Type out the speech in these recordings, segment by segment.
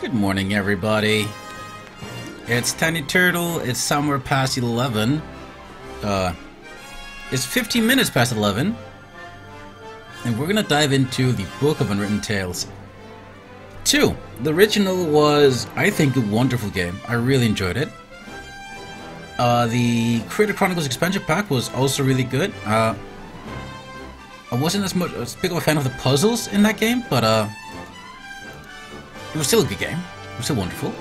Good morning, everybody. It's Tiny Turtle. It's somewhere past 11. It's 15 minutes past 11. And we're gonna dive into the Book of Unwritten Tales 2. The original was, I think, a wonderful game. I really enjoyed it. The Creator Chronicles expansion pack was also really good. I wasn't as big of a fan of the puzzles in that game, but it was still a good game. It was still wonderful.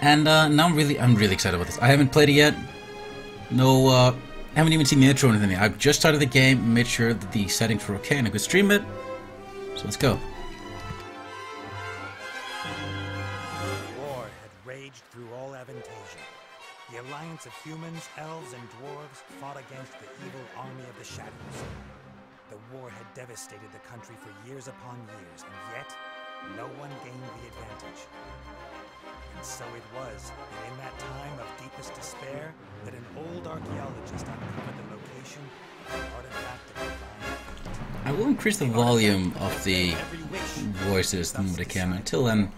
And now I'm really excited about this. I haven't played it yet. No, I haven't even seen the intro or anything. I've just started the game, made sure that the settings were okay, and I could stream it. So let's go. War had raged through all Avantasia. The alliance of humans, elves, and dwarves fought against the evil army of the shadows. The war had devastated the country for years upon years, and yet no one gained the advantage. And so it was that in that time of deepest despair that an old archaeologist uncovered the location of an artifact of divine fate. I will increase the volume of the voices the more I can. Until then,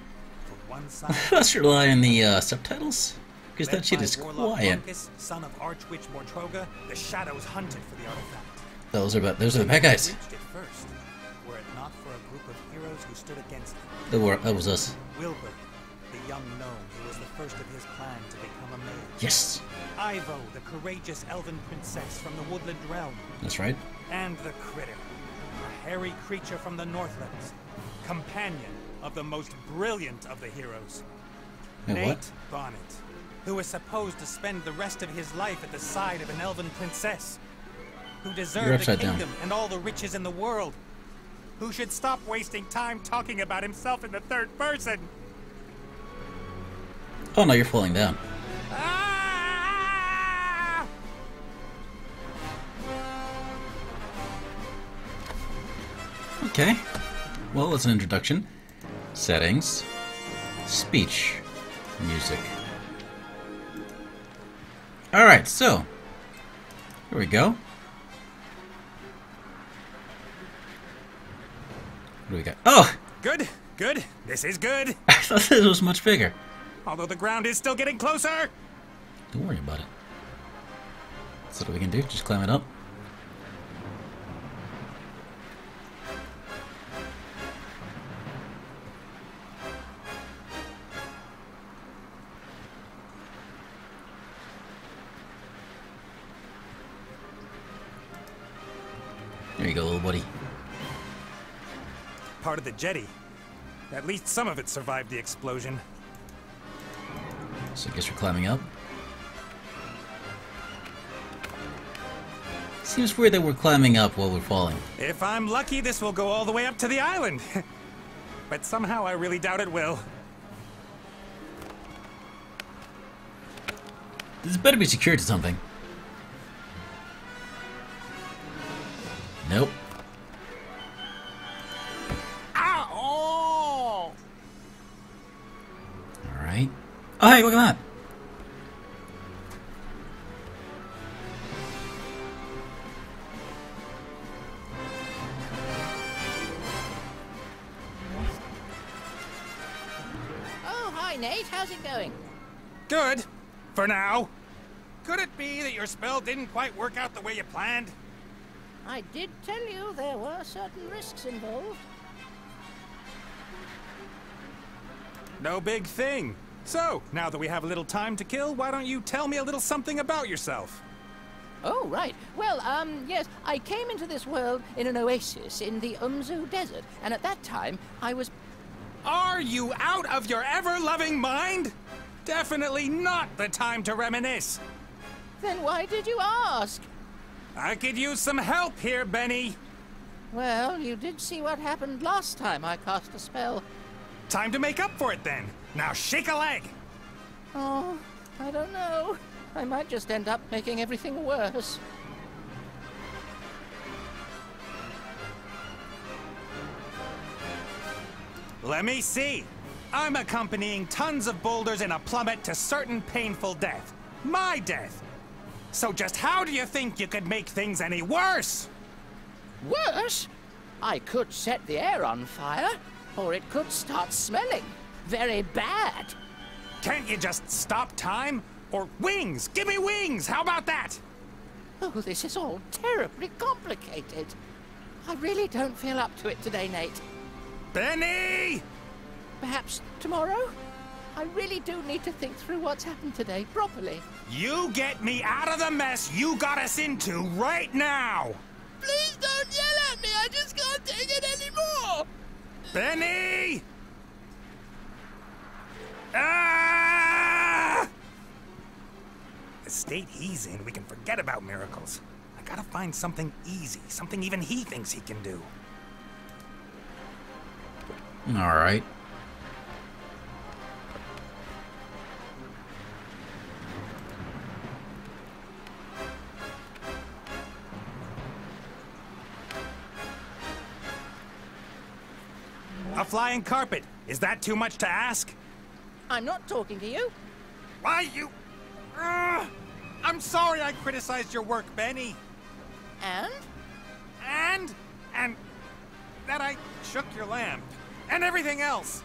let's rely on the subtitles, because that shit is quiet. Marcus, son of Archwitch Mortroga, the shadows hunted for the artifact. Those are the bad guys. Reached it first, were it not for a group of heroes who stood against them. That was us. Wilbur, the young gnome who was the first of his clan to become a mage. Yes, Ivo, the courageous elven princess from the woodland realm. that's right. And the Critter, a hairy creature from the Northlands, companion of the most brilliant of the heroes. Wait, Nate what? Bonnet, who was supposed to spend the rest of his life at the side of an elven princess, who You're deserved the upside down. kingdom and all the riches in the world, who should stop wasting time talking about himself in the third person. Oh no, you're falling down. Ah! Okay. Well, that's an introduction. Settings. Speech. Music. Alright, so. Here we go. What do we got? Oh! Good, good. This is good. I thought this was much bigger. Although the ground is still getting closer. Don't worry about it. That's what we can do. Just climb it up. There you go, little buddy. Part of the jetty. At least some of it survived the explosion. So I guess we're climbing up. Seems weird that we're climbing up while we're falling. If I'm lucky, this will go all the way up to the island. But somehow I really doubt it will. This better be secured to something. Nope. Ow! Alright. Oh, hey, look at that. Oh, hi Nate, how's it going? Good. For now. Could it be that your spell didn't quite work out the way you planned? I did tell you there were certain risks involved. No big thing. So, now that we have a little time to kill, why don't you tell me a little something about yourself? Oh, right. Well, yes, I came into this world in an oasis in the Umzu Desert, and at that time, I was... Are you out of your ever-loving mind? Definitely not the time to reminisce. Then why did you ask? I could use some help here, Benny. Well, you did see what happened last time I cast a spell. Time to make up for it then. Now shake a leg. Oh, I don't know. I might just end up making everything worse. Let me see. I'm accompanying tons of boulders in a plummet to certain painful death. My death. So just how do you think you could make things any worse? Worse? I could set the air on fire, or it could start smelling. very bad. Can't you just stop time? Or wings! Give me wings! How about that? Oh, this is all terribly complicated. I really don't feel up to it today, Nate. Benny! Perhaps tomorrow? I really do need to think through what's happened today properly. You get me out of the mess you got us into right now! Please don't yell at me! I just can't take it anymore! Benny! Ah! The state he's in, we can forget about miracles. I gotta find something easy, something even he thinks he can do. Alright. A flying carpet. Is that too much to ask? I'm not talking to you. Why you... I'm sorry I criticized your work, Benny. And? And that I shook your lamp. And everything else.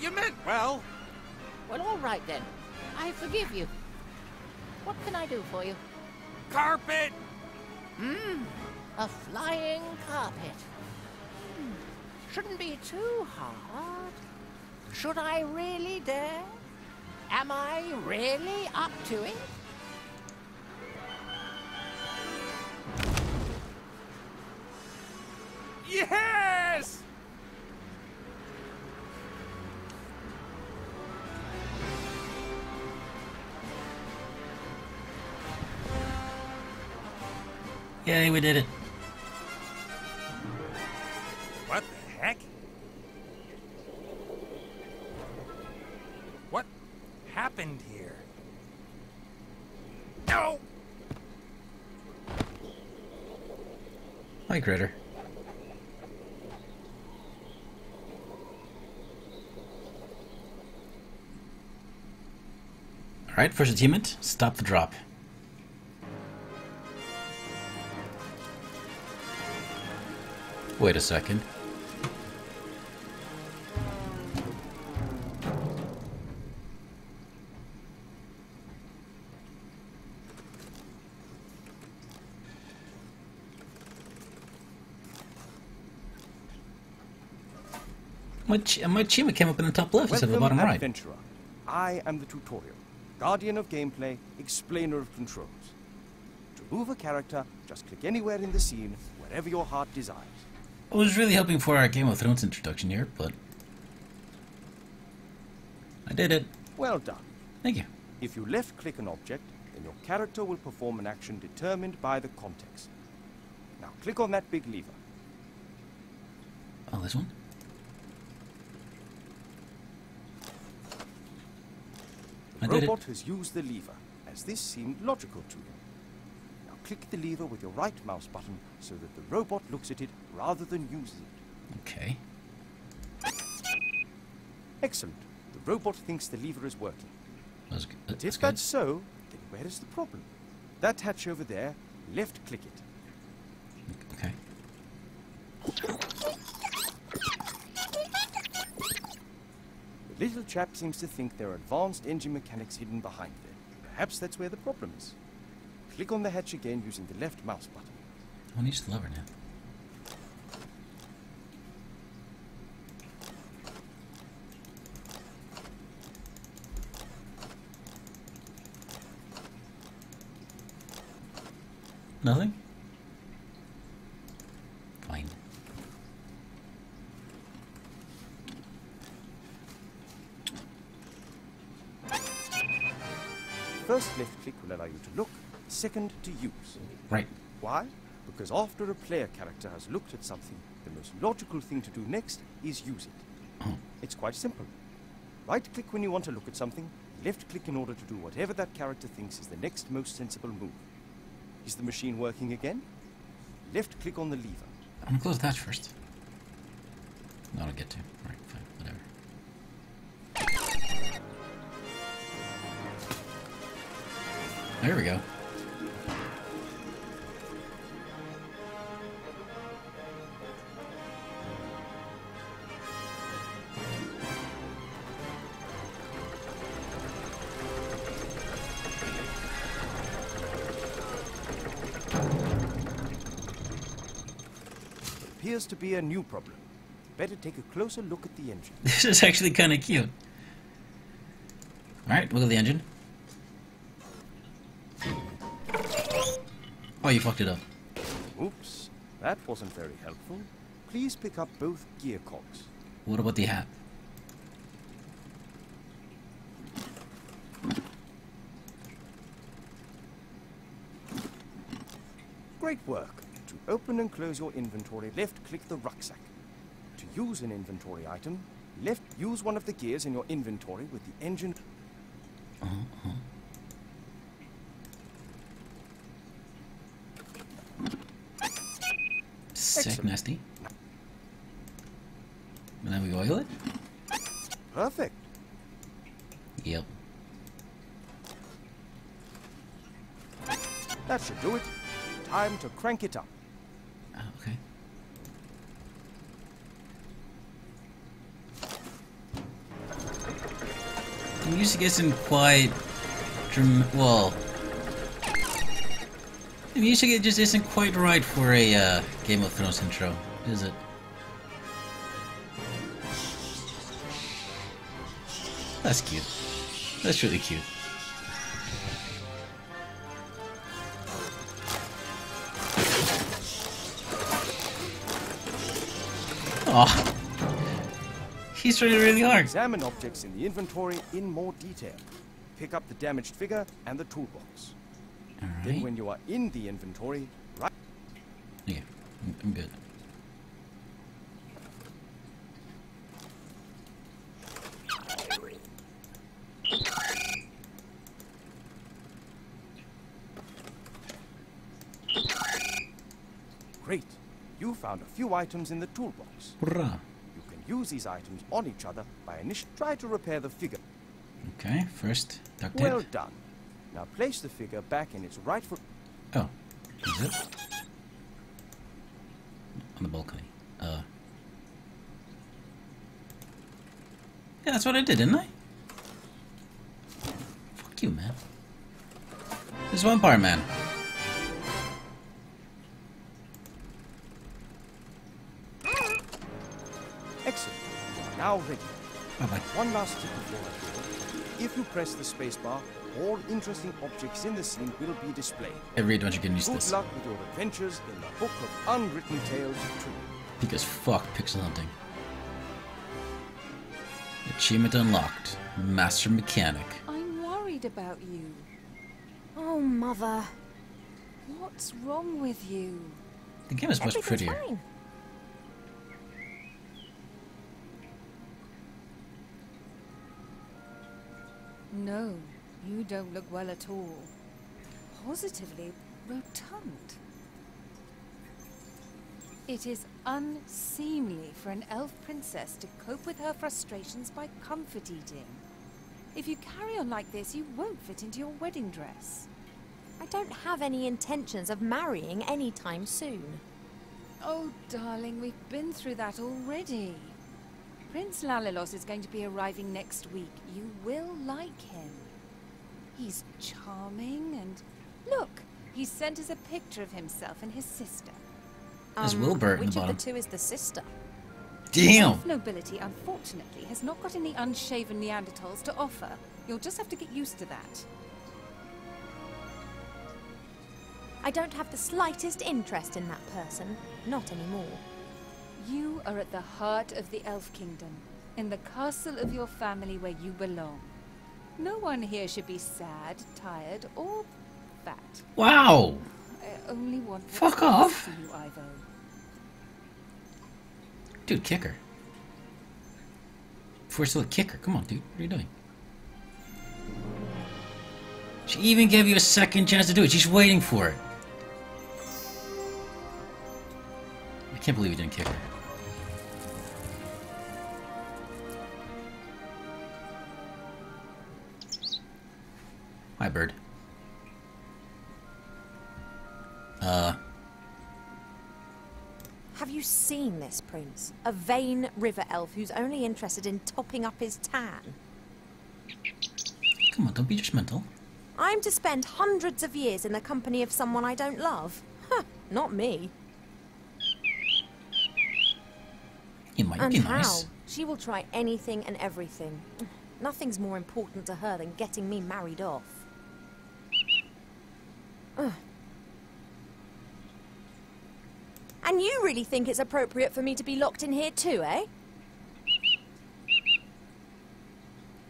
You meant well. Well, all right then. I forgive you. What can I do for you? Carpet! A flying carpet. Shouldn't be too hard. Should I really dare? Am I really up to it? Yes! Yay, we did it. What the heck? What happened here? No! Hi, Critter. Alright, first achievement, stop the drop. Wait a second. My achievement came up in the top left instead of the Welcome, bottom right. adventurer. I am the tutorial, guardian of gameplay, explainer of controls. To move a character, just click anywhere in the scene, wherever your heart desires. I was really hoping for our Game of Thrones introduction here, but I did it. Well done. Thank you. If you left-click an object, then your character will perform an action determined by the context. Now click on that big lever. Oh, this one? The I did robot it. has used the lever, as this seemed logical to him. Now click the lever with your right mouse button so that the robot looks at it rather than uses it. Okay. Excellent. The robot thinks the lever is working. That's good. But That's if good. that's so, then where is the problem? That hatch over there, left-click it. Okay. The little chap seems to think there are advanced engine mechanics hidden behind there. Perhaps that's where the problem is. Click on the hatch again using the left mouse button. I'll use the lever now. Nothing? Fine. First left click will allow you to look, second to use. Right. Why? Because after a player character has looked at something, the most logical thing to do next is use it. Oh. It's quite simple. Right click when you want to look at something, left click in order to do whatever that character thinks is the next most sensible move. Is the machine working again? Left click on the lever. I'm gonna close that first. No, I'll get to. Alright, fine, whatever. There we go. appears to be a new problem. Better take a closer look at the engine. This is actually kind of cute. Alright, look at the engine. Oh, you fucked it up. Oops, that wasn't very helpful. Please pick up both gear cogs. What about the hat? Great work. To open and close your inventory, left-click the rucksack. To use an inventory item, use one of the gears in your inventory with the engine. Sick, Excellent. nasty. And then we oil it? Perfect. Yep. That should do it. Time to crank it up. Okay. The music isn't quite well. The music it just isn't quite right for a Game of Thrones intro, is it? That's cute. That's really cute. Aw. He's trying really hard. Examine objects in the inventory in more detail. Pick up the damaged figure and the toolbox. Then Alright. when you are in the inventory, right... Yeah, I'm good. Great. You found a few items in the toolbox. Hurrah. You can use these items on each other by try to repair the figure. Okay, first duct tape. Well done. Now place the figure back in its rightful... Oh, is it? On the balcony. Yeah, that's what I did, didn't I? Fuck you, man. This vampire man. Excellent. You are now ready. Bye-bye. One last tip before I go. If you press the spacebar, all interesting objects in the scene will be displayed. Every adventure can use Good this. luck with your adventures in the Book of Unwritten Tales 2. Because fuck pixel hunting. Achievement unlocked. Master Mechanic. I'm worried about you. Oh, Mother. What's wrong with you? The game is much Everything's prettier. fine. No, you don't look well at all. Positively rotund. It is unseemly for an elf princess to cope with her frustrations by comfort eating. If you carry on like this, you won't fit into your wedding dress. I don't have any intentions of marrying anytime soon. Oh, darling, we've been through that already. Prince Lalilos is going to be arriving next week. You will like him. He's charming and... Look, he sent us a picture of himself and his sister. There's Wilbur in the Which of bottom. the two is the sister? Damn! Elf nobility, unfortunately, has not got any unshaven Neanderthals to offer. You'll just have to get used to that. I don't have the slightest interest in that person. Not anymore. You are at the heart of the Elf Kingdom, in the castle of your family where you belong. No one here should be sad, tired, or fat. Wow! I only want what's Fuck best off. for you, Ivo. Dude, kick her. Before still a kicker. Come on, dude. What are you doing? She even gave you a second chance to do it. She's waiting for it. I can't believe you didn't kick her. Hi, bird. Have you seen this, Prince? A vain river elf who's only interested in topping up his tan. Come on, don't be judgmental. I'm to spend hundreds of years in the company of someone I don't love? Huh, not me. It might And be how? nice. She will try anything and everything. Nothing's more important to her than getting me married off. Ugh. And you really think it's appropriate for me to be locked in here too, eh?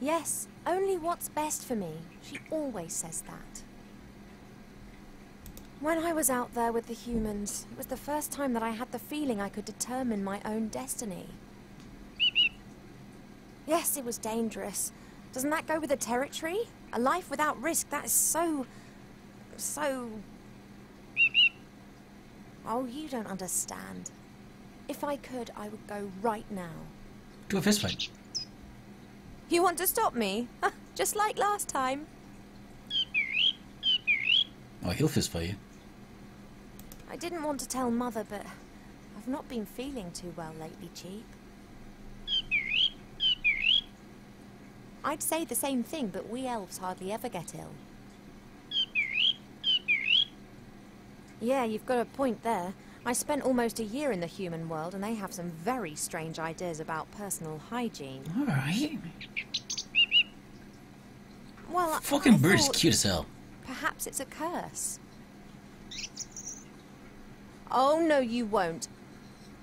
Yes, only what's best for me. She always says that. When I was out there with the humans, it was the first time that I had the feeling I could determine my own destiny. Yes, it was dangerous. Doesn't that go with the territory? A life without risk, that is so... Oh, you don't understand. If I could, I would go right now. Do a fist fight. You want to stop me? Just like last time. Oh, he'll fist fight you. I didn't want to tell Mother, but I've not been feeling too well lately, Cheap. I'd say the same thing, but we elves hardly ever get ill. Yeah, you've got a point there. I spent almost a year in the human world, and they have some very strange ideas about personal hygiene. Alright. Well, Fucking I bird's thought cute as hell. perhaps it's a curse. Oh, no, you won't.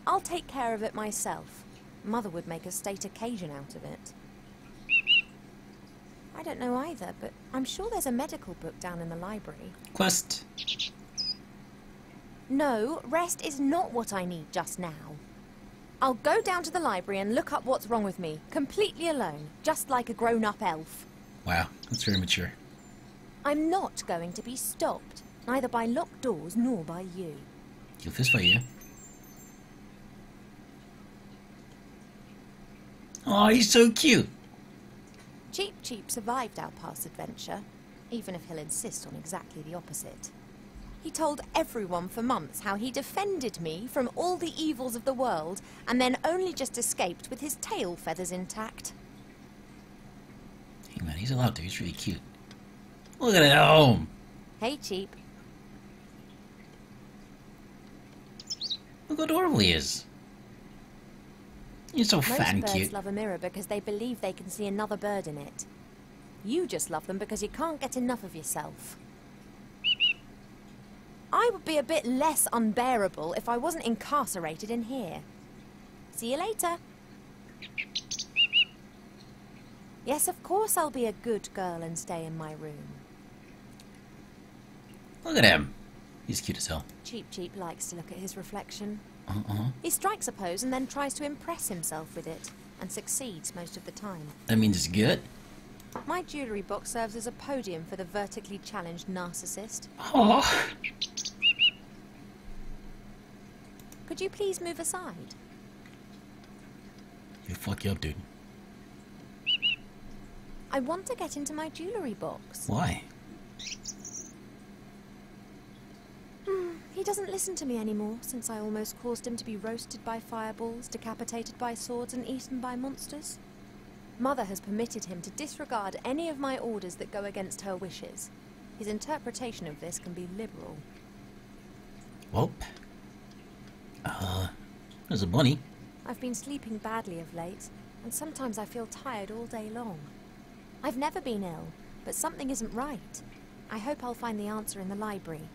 I'll take care of it myself. Mother would make a state occasion out of it. I don't know either, but I'm sure there's a medical book down in the library. Quest. No, rest is not what I need just now. I'll go down to the library and look up what's wrong with me, completely alone, just like a grown-up elf. Wow, that's very mature. I'm not going to be stopped, neither by locked doors nor by you. He'll fist fight you. Oh, he's so cute. Cheap survived our past adventure, even if he'll insist on exactly the opposite. He told everyone for months how he defended me from all the evils of the world, and then only just escaped with his tail feathers intact. Hey man, he's allowed to. He's really cute. Look at it. Oh. Hey, Cheap. Look how adorable he is. He's so Most fat and birds cute. love a mirror because they believe they can see another bird in it. You just love them because you can't get enough of yourself. I would be a bit less unbearable if I wasn't incarcerated in here. See you later. Yes, of course I'll be a good girl and stay in my room. Look at him. He's cute as hell. Cheap likes to look at his reflection. Uh-uh. He strikes a pose and then tries to impress himself with it, and succeeds most of the time. That means it's good. My jewellery box serves as a podium for the vertically challenged narcissist. Oh. Could you please move aside? He'll fuck you up, dude. I want to get into my jewellery box. Why? He doesn't listen to me anymore, since I almost caused him to be roasted by fireballs, decapitated by swords, and eaten by monsters. Mother has permitted him to disregard any of my orders that go against her wishes. His interpretation of this can be liberal. Welp. There's a bunny. I've been sleeping badly of late, and sometimes I feel tired all day long. I've never been ill, but something isn't right. I hope I'll find the answer in the library.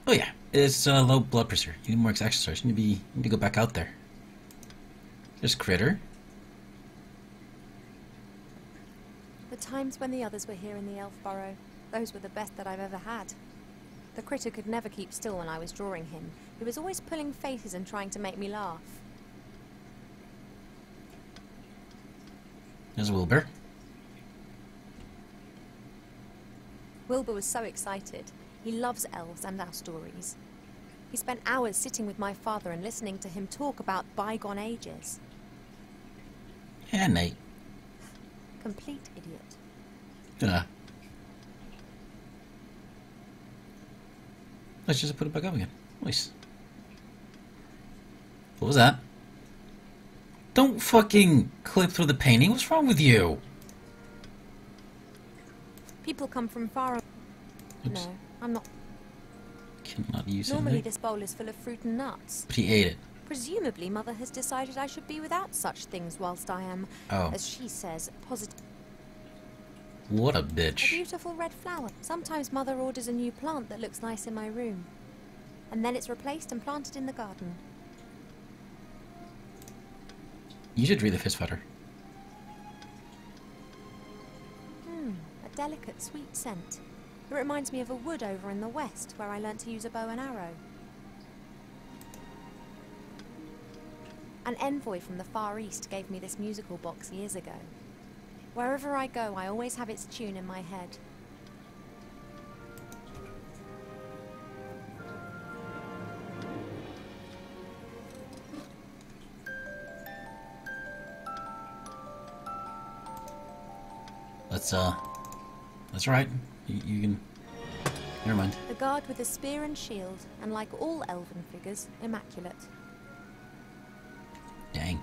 Oh yeah, it's low blood pressure. You need more exercise. You need to go back out there. There's Critter. The times when the others were here in the Elf Burrow, those were the best that I've ever had. The Critter could never keep still when I was drawing him. He was always pulling faces and trying to make me laugh. There's Wilbur. Wilbur was so excited. He loves elves and our stories. He spent hours sitting with my father and listening to him talk about bygone ages. Yeah, Nate. Complete idiot. Let's just put it back up again. Nice. What was that? Don't fucking clip through the painting. What's wrong with you? People come from far. Oops. No, I'm not. Cannot use Normally it. this bowl is full of fruit and nuts. But he ate it. Presumably, Mother has decided I should be without such things whilst I am, as she says, positive. What a A bitch. beautiful red flower. Sometimes Mother orders a new plant that looks nice in my room. And then it's replaced and planted in the garden. You should really fist fight her. A delicate, sweet scent. It reminds me of a wood over in the west where I learnt to use a bow and arrow. An envoy from the Far East gave me this musical box years ago. Wherever I go, I always have its tune in my head. That's right. You can... Never mind. The guard with a spear and shield, and like all elven figures, immaculate. Dang.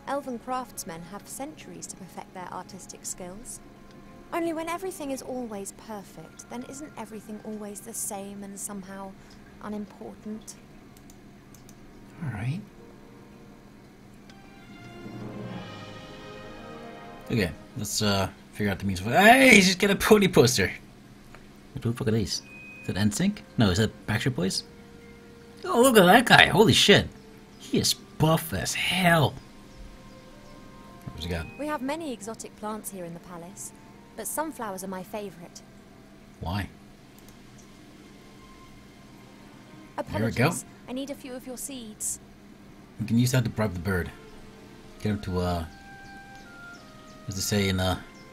Elven craftsmen have centuries to perfect their artistic skills. Only when everything is always perfect, then isn't everything always the same and somehow unimportant? Alright. Okay, let's figure out the means of... Hey, she's got a pony poster! What the fuck are these? Is that NSYNC? No, is that Backstreet Boys? Oh, look at that guy! Holy shit! He is buff as hell! What's he got? We have many exotic plants here in the palace, but sunflowers are my favourite. Why? Apologies, There we go. I need a few of your seeds. We can use that to bribe the bird. Get him to, what does it say in,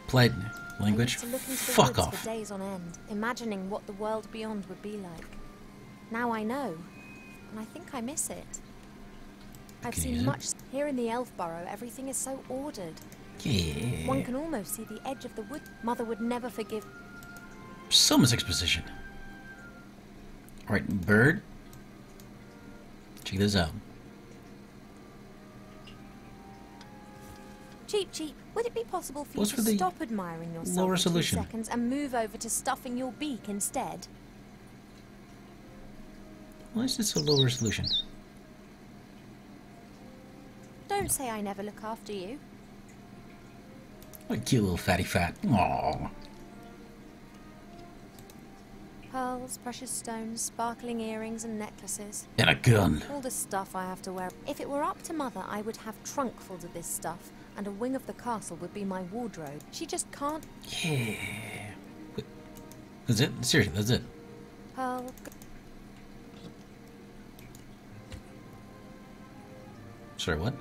polite language? I used to look into the Fuck woods off. for days on end, imagining what the world beyond would be like. Now I know, and I think I miss it. I've Can you seen use it? much here in the Elf Burrow. Everything is so ordered. Yeah. One can almost see the edge of the wood. Mother would never forgive. So much exposition. Alright, bird. Check this out. Cheap, cheap. Would it be possible for What's you for to the stop admiring yourself low for 2 resolution? seconds and move over to stuffing your beak instead? Why is this so low resolution? Don't say I never look after you. What a cute little fatty fat. Aww. Pearls, precious stones, sparkling earrings and necklaces. And a gun. All the stuff I have to wear. If it were up to Mother, I would have trunkfuls of this stuff, and a wing of the castle would be my wardrobe. She just can't. Yeah. Wait, that's it? Seriously, that's it. Pearl. Sorry, what?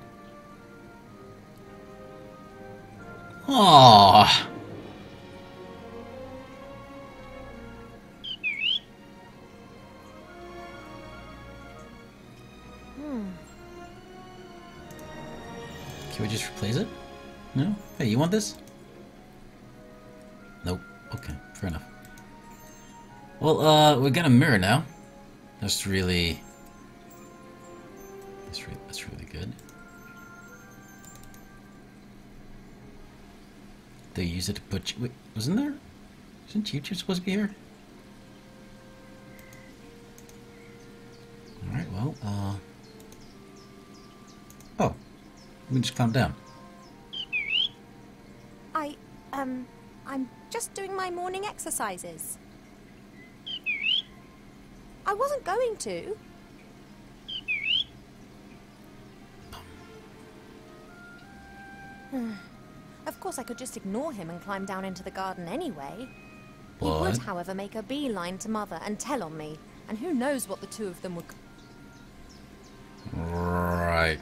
Aww. Can we just replace it? No? Hey, you want this? Nope. Okay, fair enough. Well, we got a mirror now. That's really good. They use it to put... Wait, wasn't there? Isn't Choo-Choo supposed to be here? Alright, well, oh. We can just calm down. I'm just doing my morning exercises. I wasn't going to. Of course, I could just ignore him and climb down into the garden anyway. He would, What? however, make a beeline to Mother and tell on me. And who knows what the two of them would... Right.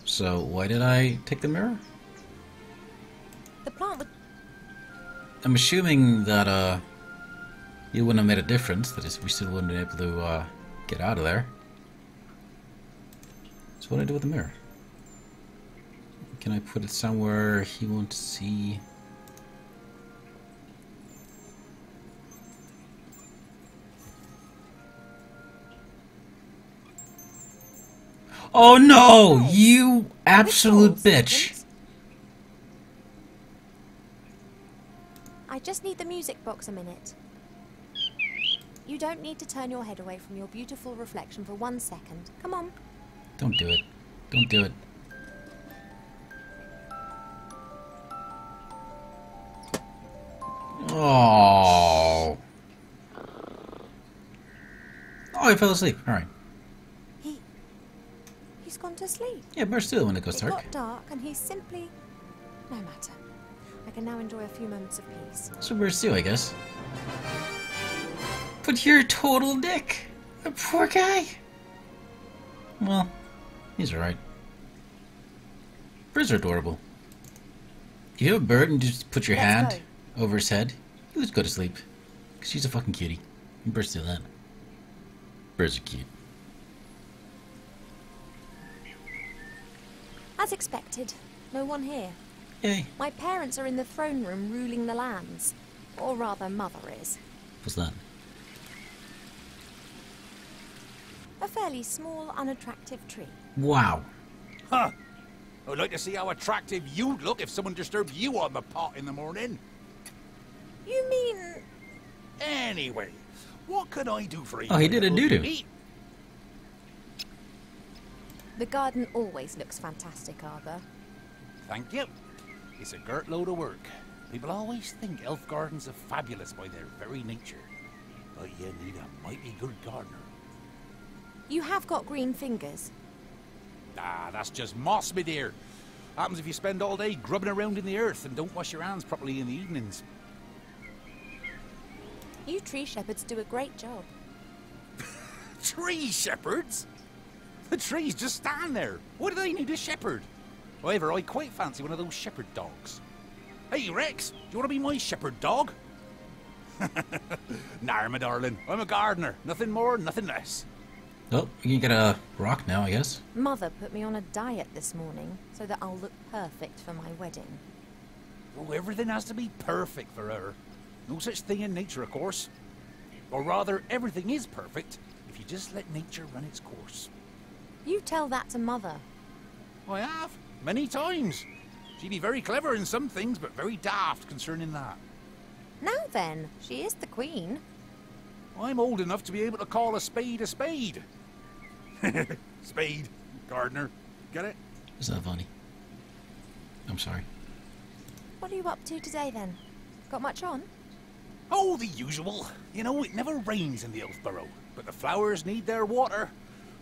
So, why did I take the mirror? The plant would... I'm assuming that, it wouldn't have made a difference. That is, we still wouldn't have been able to, get out of there. So what do I do with the mirror? Can I put it somewhere he won't see? Oh no! You absolute bitch! I just need the music box a minute. You don't need to turn your head away from your beautiful reflection for 1 second. Come on. Don't do it. Don't do it. Oh. Oh, I fell asleep. Alright. He's gone to sleep. Yeah, birds do it when it goes It dark. got dark and he's simply... No matter. I can now enjoy a few moments of peace. That's what birds do, I guess. But you're a total dick. The poor guy. Well, he's alright. Birds are adorable. If you have a bird and just put your Let's hand over his head, he'll just go to sleep. Because she's a fucking cutie. And birds do that. Birds are cute. As expected, no one here. Yay. My parents are in the throne room ruling the lands. Or rather, Mother is. What's that? A fairly small, unattractive tree. Wow. Huh. I'd like to see how attractive you'd look if someone disturbed you on the pot in the morning. You mean... Anyway, what can I do for you? Oh, he did a little doo-doo. beauty? The garden always looks fantastic, Arthur. Thank you. It's a girt load of work. People always think elf gardens are fabulous by their very nature. But you need a mighty good gardener. You have got green fingers. Ah, that's just moss, my dear. Happens if you spend all day grubbing around in the earth and don't wash your hands properly in the evenings. You tree shepherds do a great job. Tree shepherds? The trees just stand there. What do they need a shepherd? However, I quite fancy one of those shepherd dogs. Hey, Rex, do you want to be my shepherd dog? Nah, my darling. I'm a gardener. Nothing more, nothing less. Oh, you can get a rock now, I guess. Mother put me on a diet this morning so that I'll look perfect for my wedding. Oh, everything has to be perfect for her. No such thing in nature, of course. Or rather, everything is perfect if you just let nature run its course. You tell that to Mother. I have, many times. She'd be very clever in some things, but very daft concerning that. Now then, she is the queen. I'm old enough to be able to call a spade a spade. Spade, gardener, get it? Is that funny? I'm sorry. What are you up to today then? Got much on? Oh, the usual. You know, it never rains in the Elfborough, but the flowers need their water,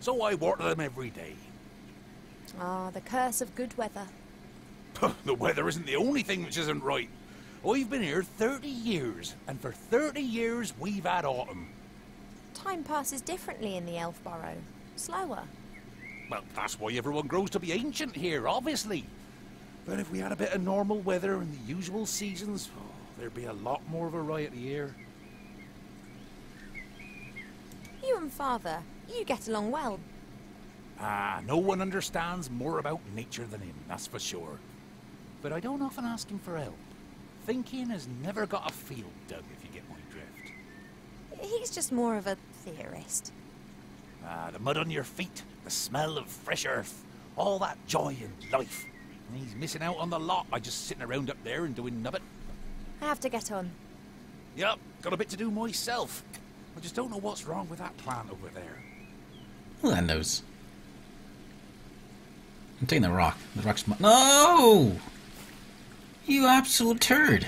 so I water them every day. Ah, the curse of good weather. The weather isn't the only thing which isn't right. I've been here 30 years, and for 30 years we've had autumn. Time passes differently in the Elfborough. Slower. Well, that's why everyone grows to be ancient here, obviously. But if we had a bit of normal weather and the usual seasons, there'd be a lot more variety here. You and Father, you get along well. Ah, no one understands more about nature than him, that's for sure. But I don't often ask him for help. Thinking has never got a field dug, if you get my drift. He's just more of a theorist. Ah, the mud on your feet, the smell of fresh earth, all that joy and life. And he's missing out on the lot by just sitting around up there and doing nubbit. I have to get on. Yep, got a bit to do myself. I just don't know what's wrong with that plant over there. Well, that knows. I'm taking the rock. The rock's my... No! You absolute turd.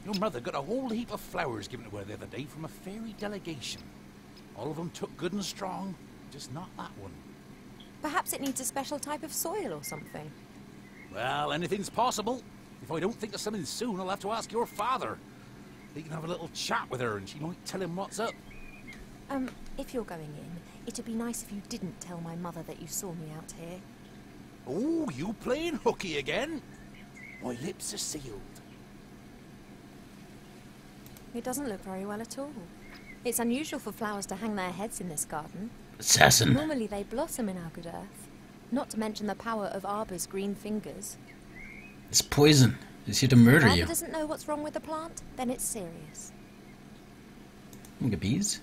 Your mother got a whole heap of flowers given to her the other day from a fairy delegation. All of them took good and strong, just not that one. Perhaps it needs a special type of soil or something. Well, anything's possible. If I don't think of something soon, I'll have to ask your father. He can have a little chat with her and she might tell him what's up. If you're going in, it'd be nice if you didn't tell my mother that you saw me out here. Oh, you playing hooky again? My lips are sealed. It doesn't look very well at all. It's unusual for flowers to hang their heads in this garden. Assassin. Normally they blossom in our good earth. Not to mention the power of Arbor's green fingers. It's poison. It's here to murder Arbor you. doesn't know what's wrong with the plant, then it's serious. Look at bees.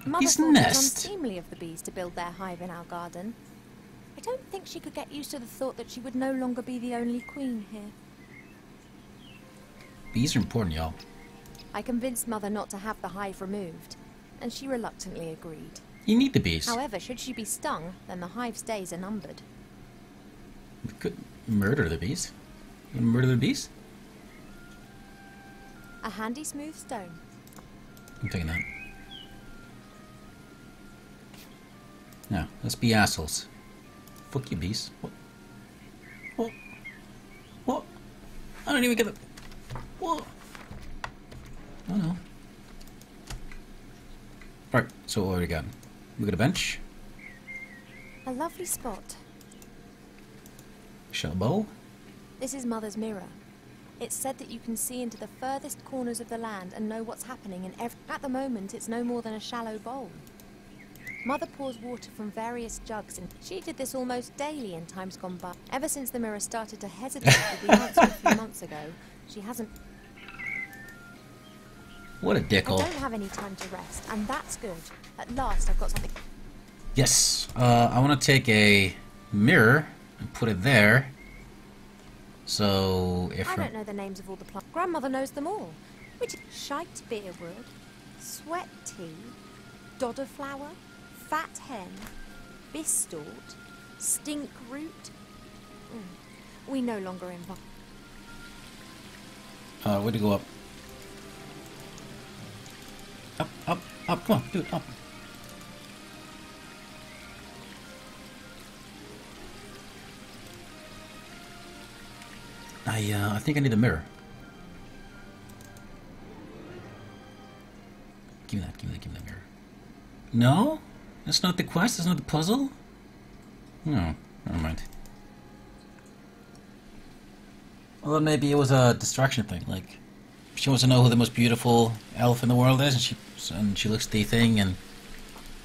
Mother Bee's thought it was nest. unseemly of the bees to build their hive in our garden. I don't think she could get used to the thought that she would no longer be the only queen here. Bees are important, y'all. I convinced Mother not to have the hive removed, and she reluctantly agreed. You need the bees. However, should she be stung, then the hive's days are numbered. We could murder the bees. You wanna murder the bees? A handy smooth stone. I'm taking that. Now, let's be assholes. Fuck you, bees. What? What? What? I don't even get the... What? Oh no. Alright, so what do we got? We got a bench. A lovely spot. Shell bowl. This is Mother's mirror. It's said that you can see into the furthest corners of the land and know what's happening in every... At the moment, it's no more than a shallow bowl. Mother pours water from various jugs, and she did this almost daily in times gone by. Ever since the mirror started to hesitate with the answer a few months ago, she hasn't... What a I dickhole. don't have any time to rest, and that's good. At last, I've got something... Yes. I want to take a mirror and put it there. So, if... I don't know the names of all the plants. Grandmother knows them all. Which is shite beerwood, sweat tea, dodder flower, fat hen, bistort, stink root. We no longer involve. Way to go up. Up, up, up. Come on, do it, up. I think I need a mirror. Give me that, give me that, give me that mirror. No? That's not the quest, that's not the puzzle? No, never mind. Well, maybe it was a distraction thing, like... She wants to know who the most beautiful elf in the world is, and she looks at the thing, and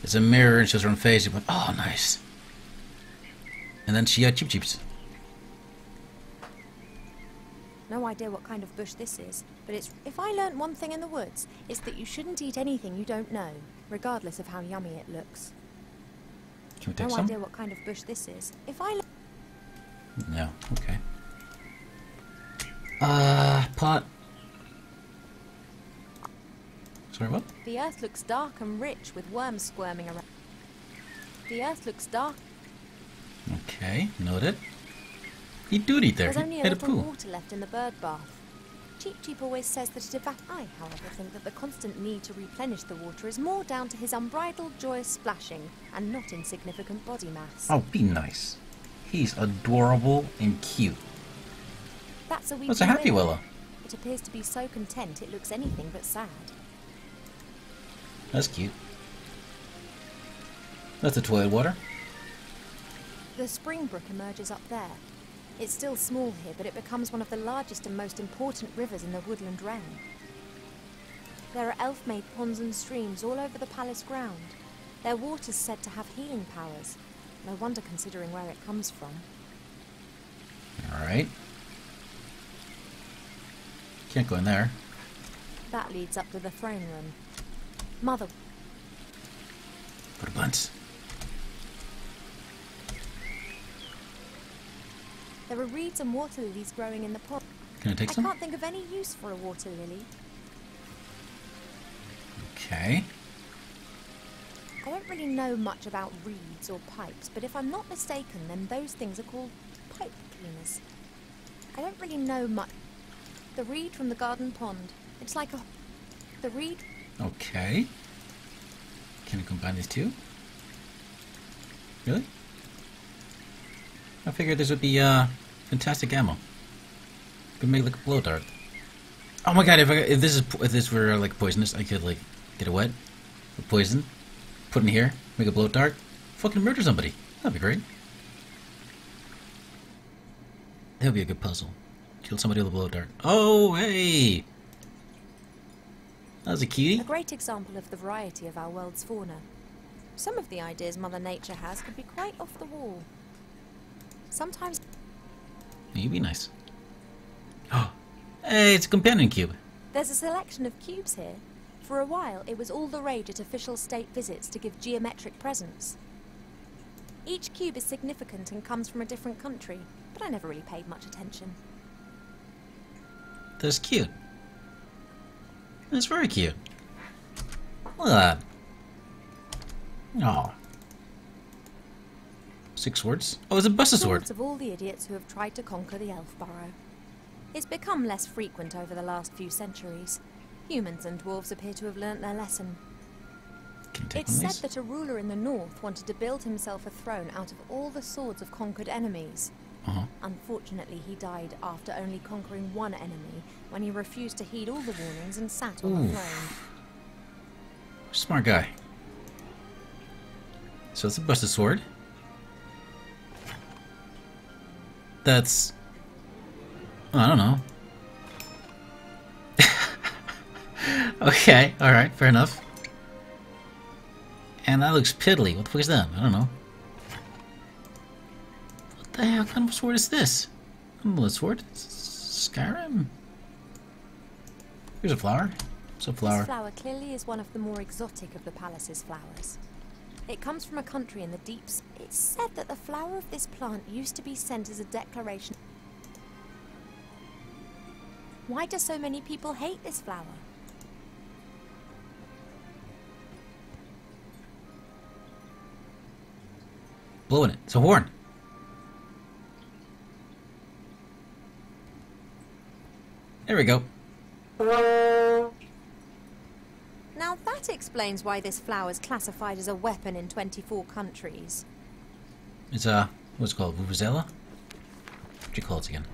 there's a mirror, and she shows her own face, and she went, oh, nice. And then she cheep cheeps. No idea what kind of bush this is, but it's... If I learnt one thing in the woods, it's that you shouldn't eat anything you don't know, regardless of how yummy it looks. Can we take No some? idea what kind of bush this is. If I... No, okay. Pot. Sorry, what? The earth looks dark and rich with worms squirming around. The earth looks dark. Okay, noted. He do eat there. There's only He a had a little poo. water left in the bird bath. Cheep Cheep always says that it I, however, think that the constant need to replenish the water is more down to his unbridled joyous splashing and not insignificant body mass. Oh, be nice. He's adorable and cute. That's a wee That's a happy willow. It appears to be so content it looks anything but sad. That's cute. That's the toilet water. The spring brook emerges up there. It's still small here, but it becomes one of the largest and most important rivers in the woodland realm. There are elf-made ponds and streams all over the palace ground. Their water's said to have healing powers. No wonder considering where it comes from. Alright. Can't go in there. That leads up to the throne room. Mother... Put a bunt. There are reeds and water lilies growing in the pond. Can I take I some? can't think of any use for a water lily. Okay. I don't really know much about reeds or pipes, but if I'm not mistaken, then those things are called pipe cleaners. I don't really know much. The reed from the garden pond. It's like a... The reed... Okay. Can I combine these two? Really? I figured this would be fantastic ammo. Could make like a blow dart. Oh my god! If this were like poisonous, I could like get it wet with poison, put it in here, make a blow dart, fucking murder somebody. That'd be great. That would be a good puzzle. Kill somebody with a blow dart. Oh hey! That was a cutie. A great example of the variety of our world's fauna. Some of the ideas Mother Nature has could be quite off the wall. Sometimes... You'd be nice. Oh, hey, it's a companion cube. There's a selection of cubes here. For a while, it was all the rage at official state visits to give geometric presents. Each cube is significant and comes from a different country, but I never really paid much attention. That's cute. That's very cute. Look at that. Oh. 6 swords? Oh, it's a Buster sword. Thoughts of all the idiots who have tried to conquer the elf burrow. It's become less frequent over the last few centuries. Humans and dwarves appear to have learnt their lesson. Can you take It's one said of these? that a ruler in the north wanted to build himself a throne out of all the swords of conquered enemies. Unfortunately, he died after only conquering one enemy, when he refused to heed all the warnings and sat on the Ooh. throne. Smart guy. So it's a Buster sword. That's... I don't know. Okay, alright, fair enough. And that looks piddly. What the fuck is that? I don't know. What the hell kind of sword is this? I don't know what sword. It's Skyrim? Here's a flower. It's a flower. This flower clearly is one of the more exotic of the palace's flowers. It comes from a country in the deeps. It's said that the flower of this plant used to be sent as a declaration. Why do so many people hate this flower? Blowing it. It's a horn. There we go. Now that explains why this flower is classified as a weapon in 24 countries. It's what's it called? Vuvuzela? What do you call it again?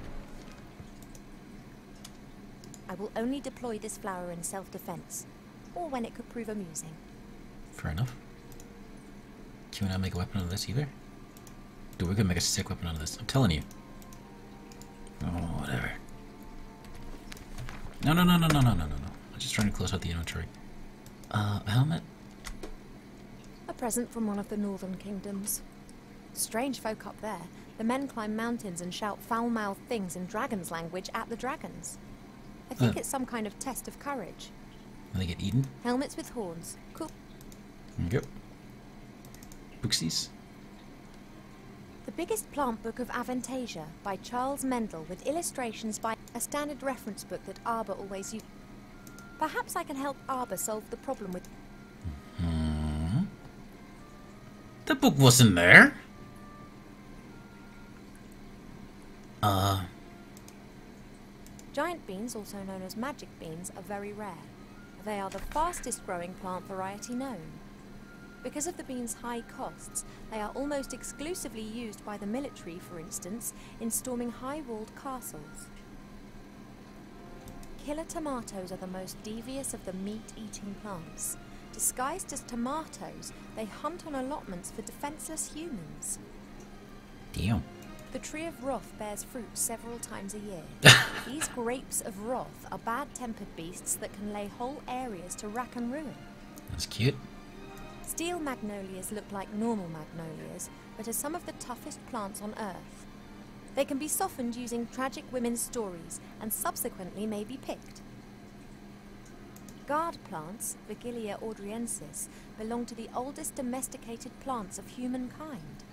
I will only deploy this flower in self-defense, or when it could prove amusing. Fair enough. Can we not make a weapon out of this either? Dude, we're gonna make a sick weapon out of this. I'm telling you. Oh, whatever. No. I'm just trying to close out the inventory. A helmet? A present from one of the northern kingdoms. Strange folk up there. The men climb mountains and shout foul-mouthed things in dragon's language at the dragons. I think it's some kind of test of courage. Will they get eaten? Helmets with horns. Cool. Yep. Booksies? The Biggest Plant Book of Avantasia by Charles Mendel, with illustrations by a standard reference book that Arbor always used. Perhaps I can help Arbor solve the problem with... The book wasn't there. Giant beans, also known as magic beans, are very rare. They are the fastest growing plant variety known. Because of the beans' high costs, they are almost exclusively used by the military, for instance, in storming high-walled castles. Killer tomatoes are the most devious of the meat-eating plants. Disguised as tomatoes, they hunt on allotments for defenseless humans. Damn. The tree of wrath bears fruit several times a year. These grapes of wrath are bad-tempered beasts that can lay whole areas to rack and ruin. That's cute. Steel magnolias look like normal magnolias, but are some of the toughest plants on Earth. They can be softened using tragic women's stories, and subsequently may be picked. Guard plants, Vigilia ordriensis, belong to the oldest domesticated plants of humankind.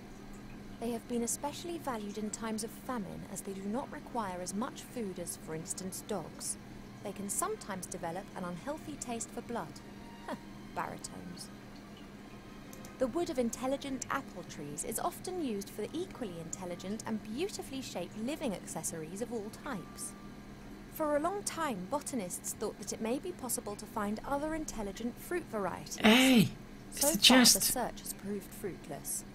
They have been especially valued in times of famine, as they do not require as much food as, for instance, dogs. They can sometimes develop an unhealthy taste for blood. Baritones. The wood of intelligent apple trees is often used for the equally intelligent and beautifully shaped living accessories of all types. For a long time, botanists thought that it may be possible to find other intelligent fruit varieties. Hey! It's So the far, chest! the search has proved fruitless.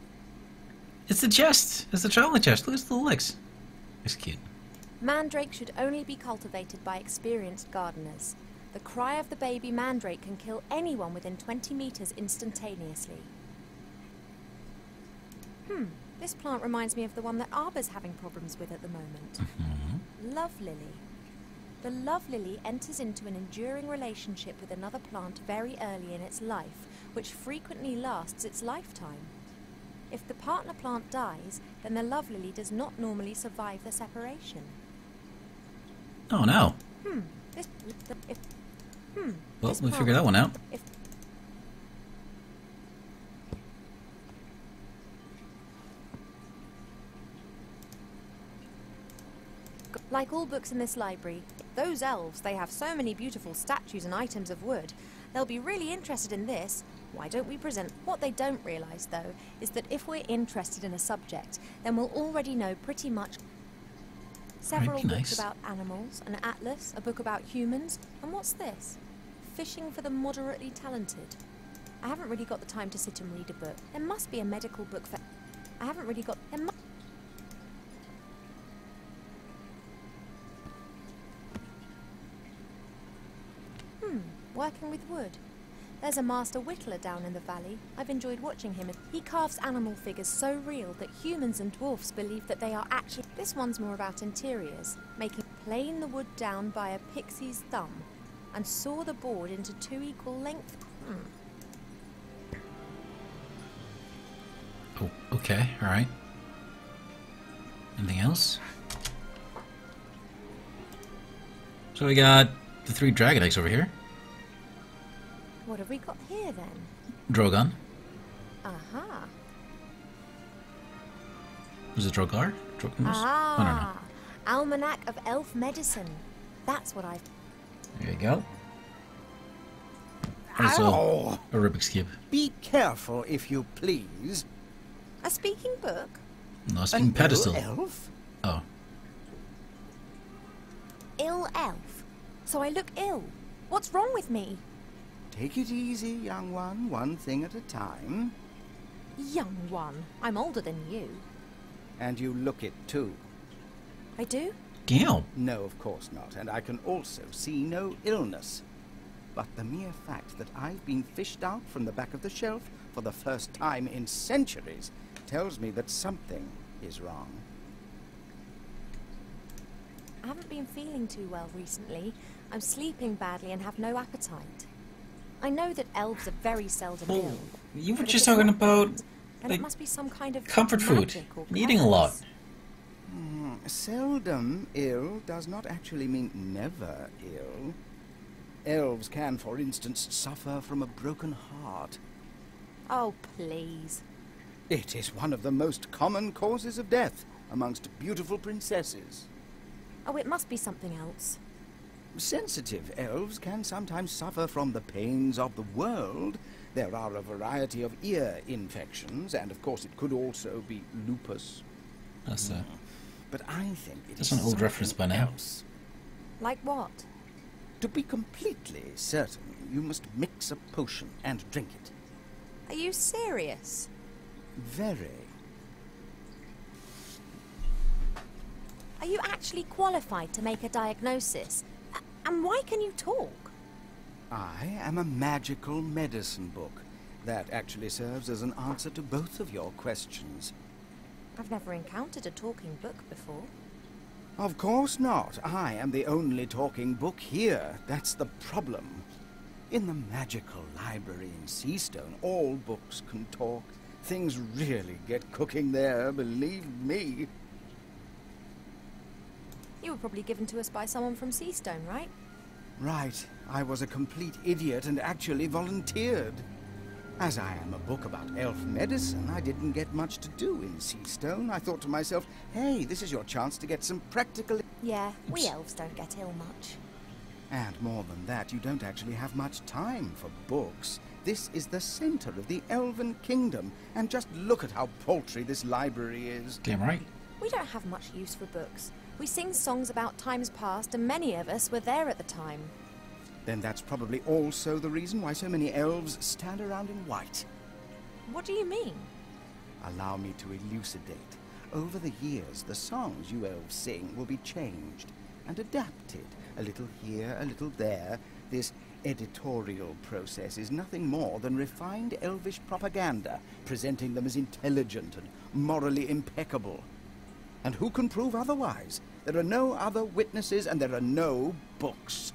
It's the chest! It's the chocolate chest. Look at the little legs. It's cute. Mandrake should only be cultivated by experienced gardeners. The cry of the baby mandrake can kill anyone within 20 meters instantaneously. This plant reminds me of the one that Arbor's having problems with at the moment. Love lily. The love lily enters into an enduring relationship with another plant very early in its life, which frequently lasts its lifetime. If the partner plant dies, then the love lily does not normally survive the separation. Oh no. Well, This we plant- figured that one out. If Like all books in this library, those elves, they have so many beautiful statues and items of wood. They'll be really interested in this. Why don't we present? What they don't realise, though, is that if we're interested in a subject, then we'll already know pretty much several Right, books nice. about animals, an atlas, a book about humans, and what's this? Fishing for the moderately talented. I haven't really got the time to sit and read a book. There must be a medical book for... I haven't really got... There working with wood. There's a master whittler down in the valley. I've enjoyed watching him. He carves animal figures so real that humans and dwarfs believe that they are actually... This one's more about interiors, making plane the wood down by a pixie's thumb and saw the board into 2 equal lengths. Oh, okay, alright. Anything else? So we got the 3 dragon eggs over here. What have we got here then? Drogon. Aha. Was it Drogar? I don't know. Almanac of Elf Medicine. That's what I've... There you go. Also, a Rubik's Cube. Be careful, if you please. A speaking book? No, speaking pedestal. Elf? Oh. Ill elf. So I look ill. What's wrong with me? Take it easy, young one thing at a time. Young one. I'm older than you. And you look it too. I do? Damn. No, of course not, and I can also see no illness. But the mere fact that I've been fished out from the back of the shelf for the first time in centuries tells me that something is wrong. I haven't been feeling too well recently. I'm sleeping badly and have no appetite. I know that elves are very seldom Well, ill. you were but if just it's talking not about that, then like, it must be some kind of comfort food, magic or and eating a lot. curse. Seldom ill does not actually mean never ill. Elves can, for instance, suffer from a broken heart. Oh, please. It is one of the most common causes of death amongst beautiful princesses. Oh, it must be something else. Sensitive elves can sometimes suffer from the pains of the world. There are a variety of ear infections, and of course it could also be lupus. That's But I think it That's is an old reference by something now. else. Like what? To be completely certain, you must mix a potion and drink it. Are you serious? Very. Are you actually qualified to make a diagnosis? And why can you talk? I am a magical medicine book. That actually serves as an answer to both of your questions. I've never encountered a talking book before. Of course not. I am the only talking book here. That's the problem. In the magical library in Seastone, all books can talk. Things really get cooking there, believe me. You were probably given to us by someone from Seastone, right? Right. I was a complete idiot and actually volunteered. As I am a book about elf medicine, I didn't get much to do in Seastone. I thought to myself, hey, this is your chance to get some practical... Yeah, we elves don't get ill much. And more than that, you don't actually have much time for books. This is the center of the Elven Kingdom, and just look at how paltry this library is. damn right. We don't have much use for books. We sing songs about times past, and many of us were there at the time. Then that's probably also the reason why so many elves stand around in white. What do you mean? Allow me to elucidate. Over the years, the songs you elves sing will be changed and adapted. A little here, a little there. This editorial process is nothing more than refined elvish propaganda, presenting them as intelligent and morally impeccable. And who can prove otherwise? There are no other witnesses and there are no books.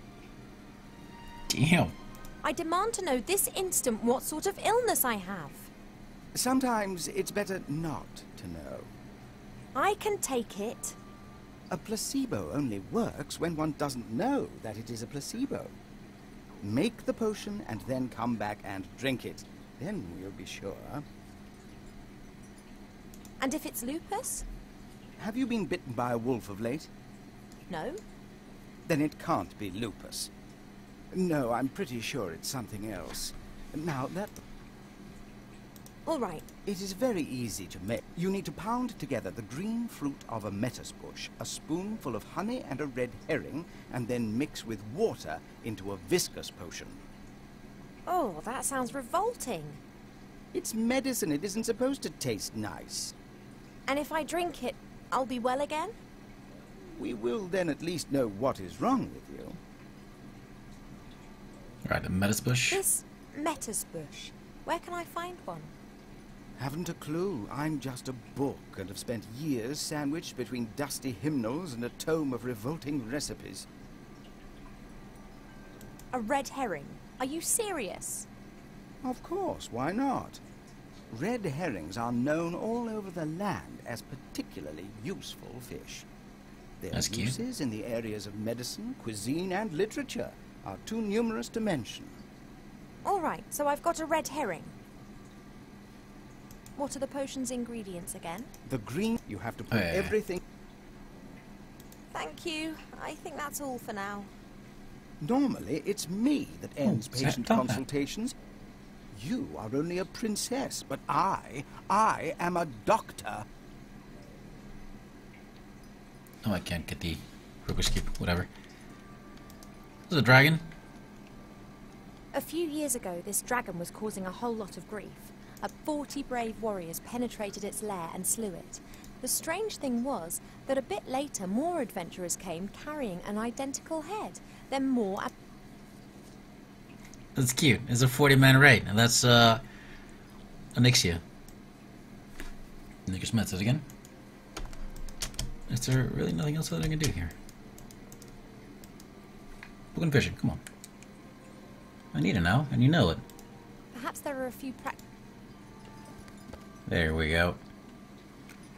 Damn. I demand to know this instant what sort of illness I have. Sometimes it's better not to know. I can take it. A placebo only works when one doesn't know that it is a placebo. Make the potion and then come back and drink it. Then we'll be sure. And if it's lupus? Have you been bitten by a wolf of late? No. Then it can't be lupus. No, I'm pretty sure it's something else. Now, that All right. It is very easy to make. You need to pound together the green fruit of a metis bush, a spoonful of honey and a red herring, and then mix with water into a viscous potion. Oh, that sounds revolting. It's medicine. It isn't supposed to taste nice. And if I drink it, I'll be well again? We will then at least know what is wrong with you. Alright, the metis bush. This metis bush. Where can I find one? Haven't a clue. I'm just a book and have spent years sandwiched between dusty hymnals and a tome of revolting recipes. A red herring. Are you serious? Of course, why not? Red herrings are known all over the land as particularly useful fish. Their That's cute. uses in the areas of medicine, cuisine, and literature are too numerous to mention. All right, so I've got a red herring. What are the potion's ingredients again? The green, you have to put Oh, yeah. everything... Thank you. I think that's all for now. Normally, it's me that ends is that patient Donna? consultations. You are only a princess, but I am a doctor. Oh, I can't get the Rubik's Cube. Whatever. This is a dragon. A few years ago, this dragon was causing a whole lot of grief. 40 brave warriors penetrated its lair and slew it. The strange thing was that a bit later, more adventurers came carrying an identical head. Then more... That's cute. It's a 40-man raid, and that's Onyxia. Nickers met it again. Is there really nothing else that I can do here? Book and fishing, come on. I need it now, and you know it. Perhaps there are a few There we go.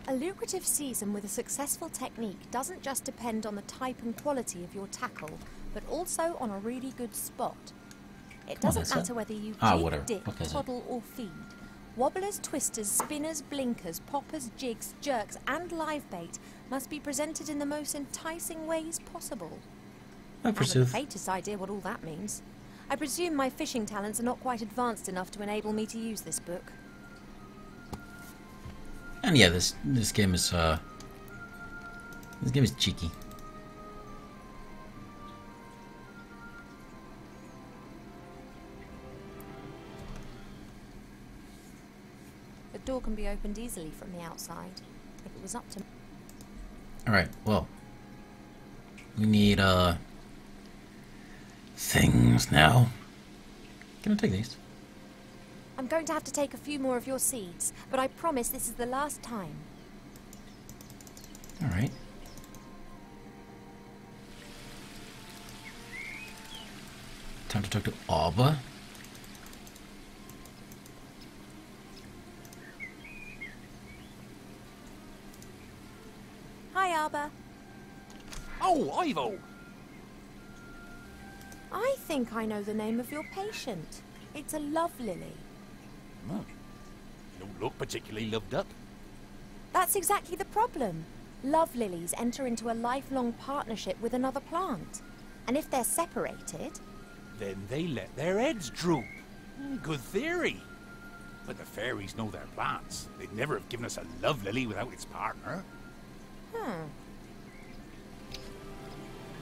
A lucrative season with a successful technique doesn't just depend on the type and quality of your tackle, but also on a really good spot. It doesn't that's matter it. whether you Whatever. jig, dip, What is it? toddle or feed. Wobblers, twisters, spinners, blinkers, poppers, jigs, jerks and live bait must be presented in the most enticing ways possible. I I have the pursue. faintest idea what all that means. I presume my fishing talents are not quite advanced enough to enable me to use this book. And yeah, this game is cheeky. The door can be opened easily from the outside. If it was up to me. Alright, well. We need things now. Can I take these? I'm going to have to take a few more of your seeds, but I promise this is the last time. Alright. Time to talk to Alba. Hi, Alba. Oh, Ivo! I think I know the name of your patient. It's a love lily. Hmm. You don't look particularly loved up. That's exactly the problem. Love lilies enter into a lifelong partnership with another plant. And if they're separated... Then they let their heads droop. Good theory. But the fairies know their plants. They'd never have given us a love lily without its partner.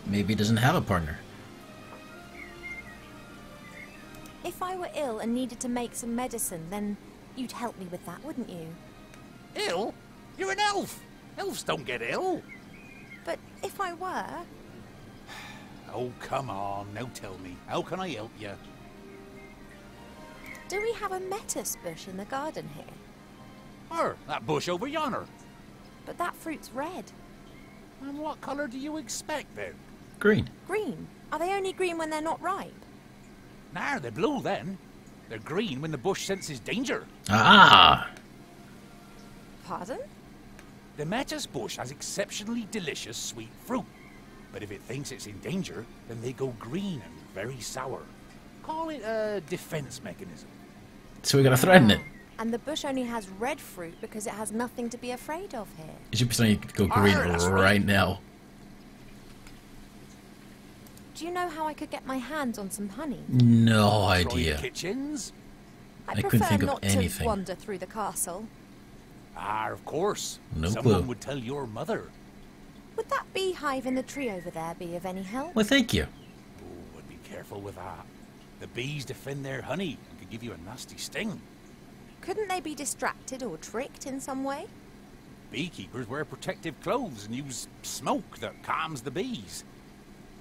Maybe he doesn't have a partner. If I were ill and needed to make some medicine, then you'd help me with that, wouldn't you? Ill? You're an elf. Elves don't get ill. But if I were... Oh, come on. Now tell me. How can I help you? Do we have a metis bush in the garden here? Or that bush over yonder. But that fruit's red. And what colour do you expect, then? Green. Green? Are they only green when they're not ripe? Nah, they're blue then. They're green when the bush senses danger. Ah! Pardon? The metis bush has exceptionally delicious sweet fruit. But if it thinks it's in danger, then they go green and very sour. Call it a defense mechanism. So we gotta threaten it. And the bush only has red fruit because it has nothing to be afraid of here. It should be something you could go green that's right right. now. Do you know how I could get my hands on some honey? No Try idea. kitchens? I couldn't prefer think of not anything. to wander through the castle. Ah, of course. No Someone clue. would tell your mother. Would that beehive in the tree over there be of any help? Well, thank you. Oh, I'd be careful with that. The bees defend their honey and could give you a nasty sting. Couldn't they be distracted or tricked in some way? Beekeepers wear protective clothes and use smoke that calms the bees.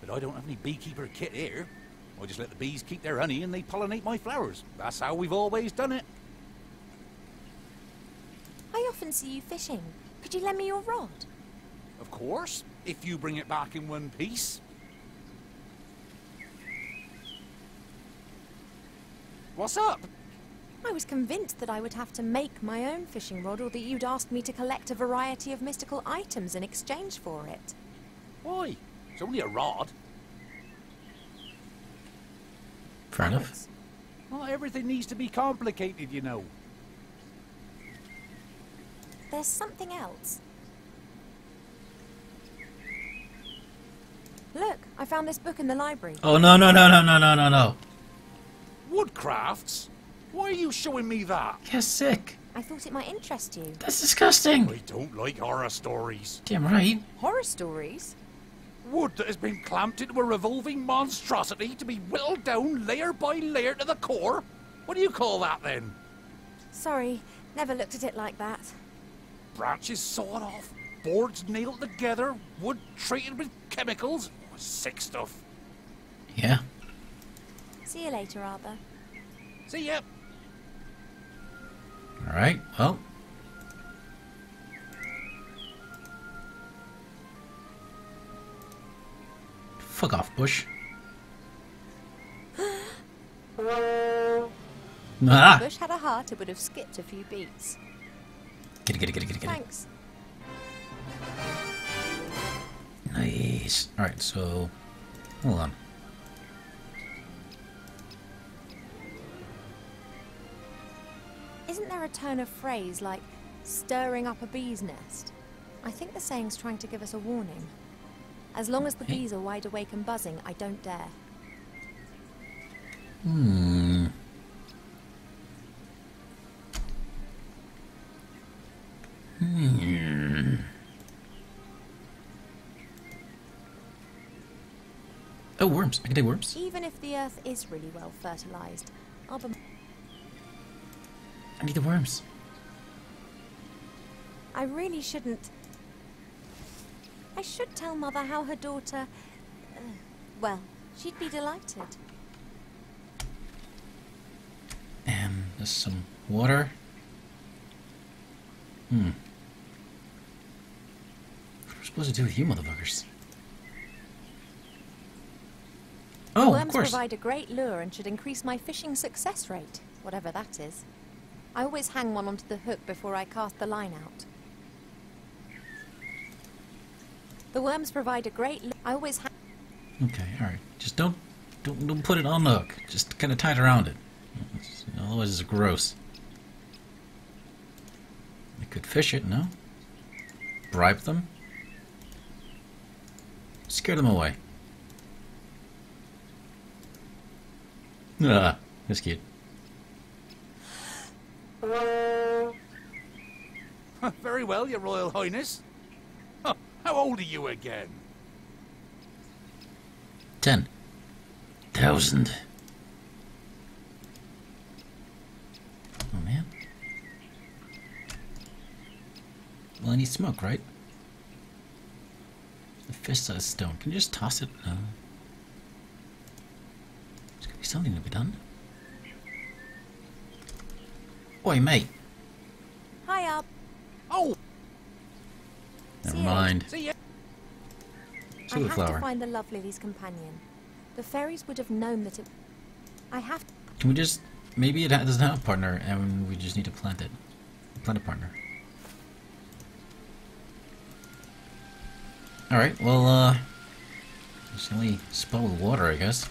But I don't have any beekeeper kit here. I just let the bees keep their honey and they pollinate my flowers. That's how we've always done it. I often see you fishing. Could you lend me your rod? Of course, if you bring it back in one piece. What's up? I was convinced that I would have to make my own fishing rod, or that you'd ask me to collect a variety of mystical items in exchange for it. Why? It's only a rod. Fair enough. Thanks. Not everything needs to be complicated, you know. There's something else. Look, I found this book in the library. Oh, no, no, no, no, no, no, no, no. Woodcrafts? Why are you showing me that? You're sick. I thought it might interest you. That's disgusting. I don't like horror stories. Damn right. Horror stories? Wood that has been clamped into a revolving monstrosity to be whittled down layer by layer to the core? What do you call that then? Sorry, never looked at it like that. Branches sawed off, boards nailed together, wood treated with chemicals. Sick stuff. Yeah. See you later, Arthur. See ya. Alright, well. Fuck off, Bush. Ah! Bush had a heart, it would have skipped a few beats. Get it, get it, get it, get it, get it. Thanks. Nice. Alright, so... Hold on. Isn't there a turn of phrase like stirring up a bee's nest? I think the saying's trying to give us a warning. As long as the Hey. bees are wide awake and buzzing, I don't dare. Hmm. Hmm. Oh, worms. I can take worms. Even if the earth is really well fertilized, I need the worms. I really shouldn't. I should tell Mother how her daughter... well, she'd be delighted. And there's some water. Hmm. What are we supposed to do with you motherfuckers? Oh, of Worms course. provide a great lure and should increase my fishing success rate, whatever that is. I always hang one onto the hook before I cast the line out. The worms provide a great lure. I always hang... Okay, alright. Just don't put it on the hook. Just kind of tie it around it. Otherwise it's gross. I could fish it, no? Bribe them? Scare them away. Ah, that's cute. Very well, Your Royal Highness. Huh, how old are you again? 10,000. Oh man. Well, I need smoke, right? The fist-sized stone. Can you just toss it? No. There's gotta be something to be done. Oi, mate. Hi, up. Oh, Never See ya. mind. see ya. I have to Flower. find the Love Lily's companion. The fairies would have known that it... I have to... Can we just... Maybe it doesn't have a partner and we just need to plant it. Plant a partner. Alright, well, it's the only spot with water, I guess.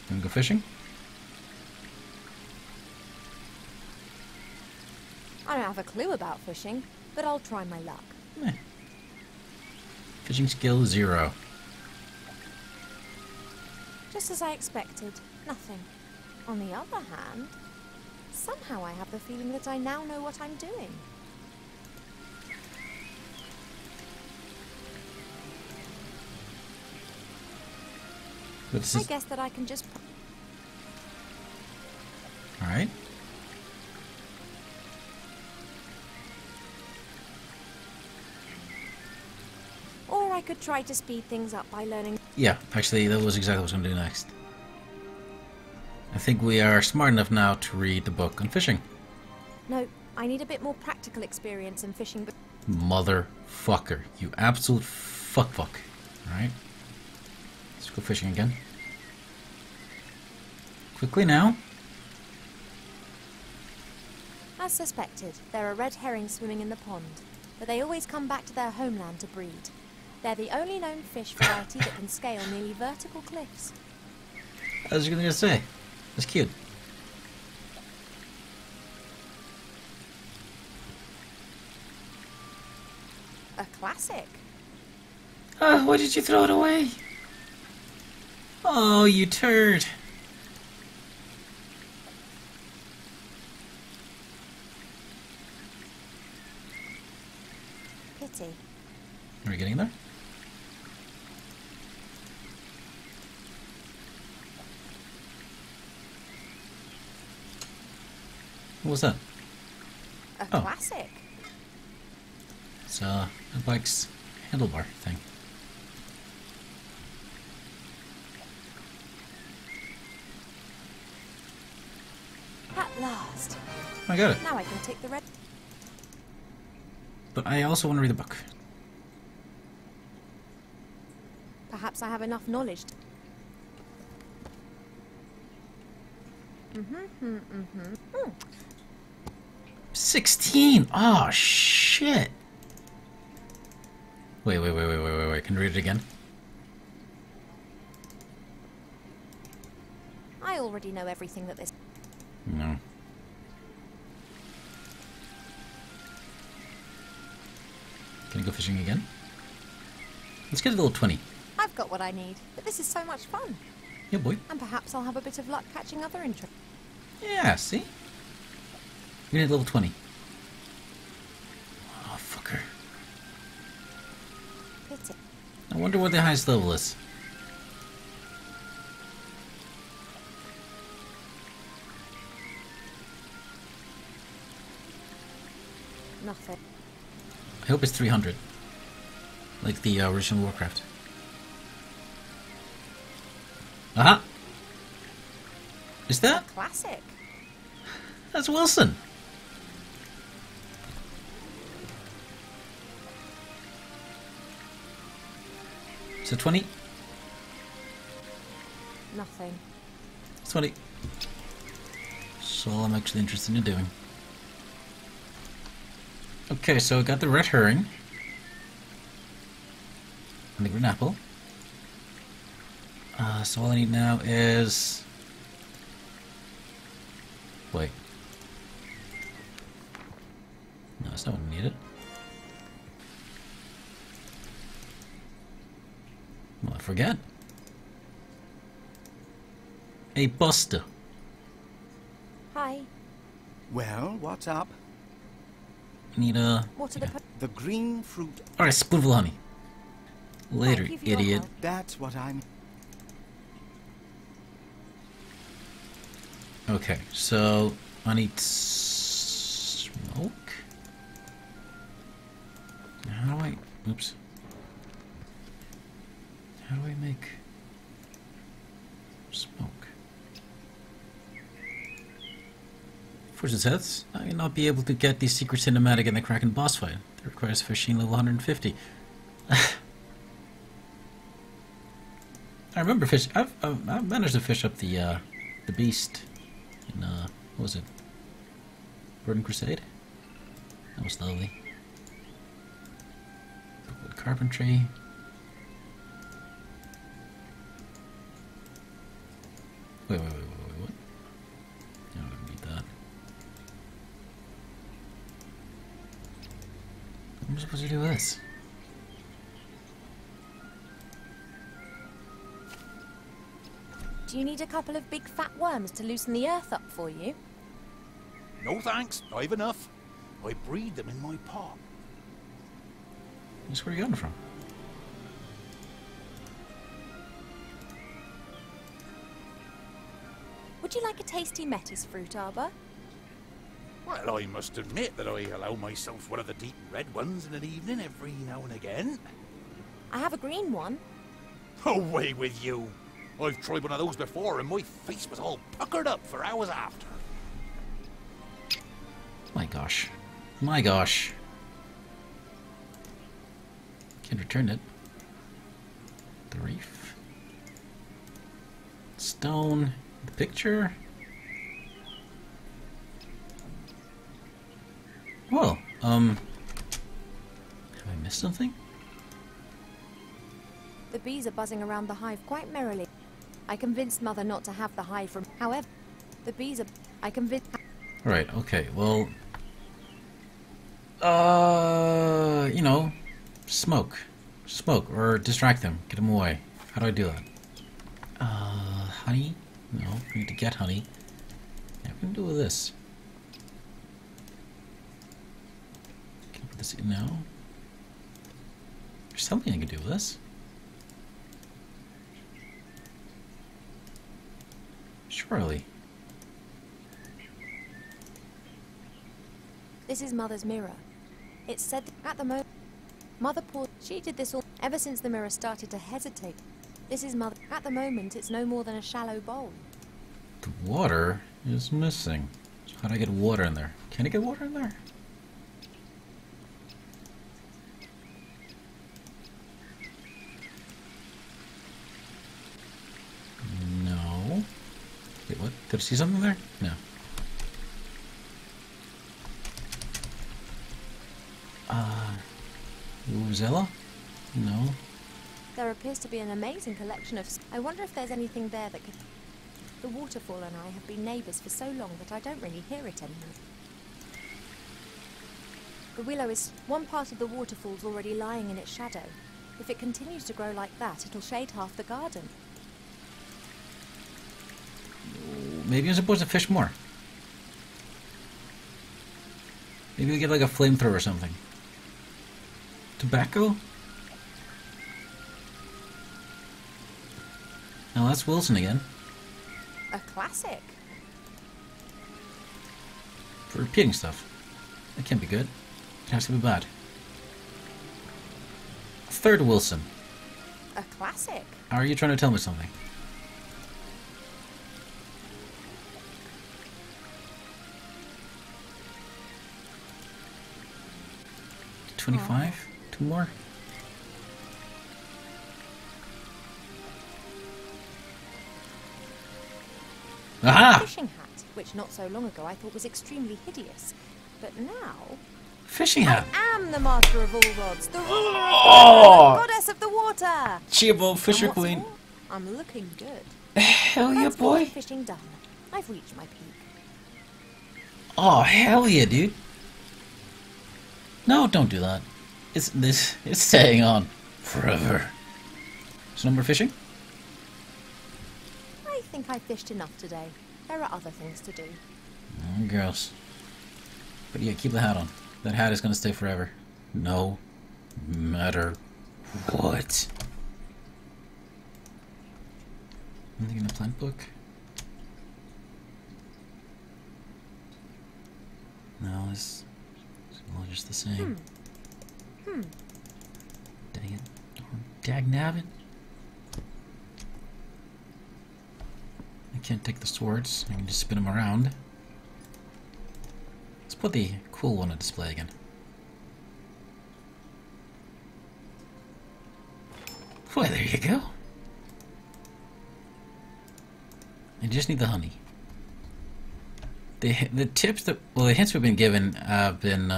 Can we go fishing? I don't have a clue about fishing, but I'll try my luck. Eh. Fishing skill 0. Just as I expected. Nothing. On the other hand... Somehow I have the feeling that I now know what I'm doing. But this I is... guess that I can just... Alright. Or I could try to speed things up by learning... Yeah, actually, that was exactly what I was going to do next. I think we are smart enough now to read the book on fishing. No, I need a bit more practical experience in fishing, but... Motherfucker. You absolute fuck. Alright. Let's go fishing again. Quickly now. As suspected, there are red herrings swimming in the pond, but they always come back to their homeland to breed. They're the only known fish variety that can scale nearly vertical cliffs. I was going to say. That's cute. A classic. Oh, why did you throw it away? Oh, you turd. Pity. Are we getting there? What was that? A Oh. classic. It's a bike's handlebar thing. At last. I got it. Now I can take the red... But I also want to read the book. Perhaps I have enough knowledge to... 16! Oh, shit! Wait. Can you read it again? I already know everything that this... No. Can you go fishing again? Let's get a little 20. I've got what I need, but this is so much fun. Yeah, boy. And perhaps I'll have a bit of luck catching other interest. Yeah, see? We need level 20. Oh, fucker. Pity. I wonder what the highest level is. Nothing. I hope it's 300. Like the original Warcraft. Aha! Is that? Classic. That's Wilson! So 20? Nothing. 20. That's all I'm actually interested in doing. Okay, so I got the red herring. And the green apple. So all I need now is... Wait. No, that's not what I needed. Well, I forget. Hey, Buster. Hi. Well, what's up? I need a... What are the... The green fruit. Alright, spoonful of honey. Later, Thank you for your idiot. help. That's what I'm... Okay, so I need smoke. How do I... Oops. How do I make smoke? Fortune says, I may not be able to get the secret cinematic in the Kraken boss fight. That requires fishing level 150. I remember fish. I've managed to fish up the beast in what was it? Burden Crusade. That was lovely. Wood carpentry. Wait, what? I don't need that. What am I supposed to do with this? Do you need a couple of big fat worms to loosen the earth up for you? No thanks, I've enough. I breed them in my pot. That's where you're getting from. Would you like a tasty metis fruit, Arbor? Well, I must admit that I allow myself one of the deep red ones in an evening every now and again. I have a green one. Away with you! I've tried one of those before and my face was all puckered up for hours after. My gosh. My gosh. Can't return it. The reef. Stone. The picture. Well, have I missed something? The bees are buzzing around the hive quite merrily. I convinced Mother not to have the hive from... However, the bees are... I convinced... Right, okay, well... you know, smoke. Smoke, or distract them. Get them away. How do I do that? Honey? No, we need to get honey. Yeah, what can I do with this? Can I put this in now? There's something I can do with this. Surely. This is Mother's mirror. It's said that at the moment... Mother paused. She did this all... Ever since the mirror started to hesitate. This is Mother... At the moment, it's no more than a shallow bowl. The water is missing. How do I get water in there? Can I get water in there? No. Wait, what? Did I see something there? No. Rosella? No. There appears to be an amazing collection of... I wonder if there's anything there that could... The waterfall and I have been neighbours for so long that I don't really hear it anymore. The willow is... One part of the waterfall's already lying in its shadow. If it continues to grow like that, it'll shade half the garden. Maybe I'm supposed to fish more. Maybe we get like a flamethrower or something. Tobacco? Now that's Wilson again. A classic. For repeating stuff. That can't be good. It has to be bad. Third Wilson. A classic. Are you trying to tell me something? $25? Two more? Aha! Fishing hat, which not so long ago I thought was extremely hideous. But now... Fishing hat! I am the master of all rods, the ruler of Oh! the goddess of the water! Chibo, Fisher And what's Queen. more, I'm looking good. Hell yeah, That's water boy. fishing done. I've reached my peak. Oh, hell yeah, dude. No, don't do that. It's staying on forever. So no more fishing? I think I fished enough today. There are other things to do. Oh, girls. But yeah, keep the hat on. That hat is gonna stay forever. No matter what. Anything in the plant book? No, it's all just the same. Dang it. Dagnabbit. I can't take the swords. I can just spin them around. Let's put the cool one on display again. Well, there you go. I just need the honey. The tips that... Well, the hints we've been given have been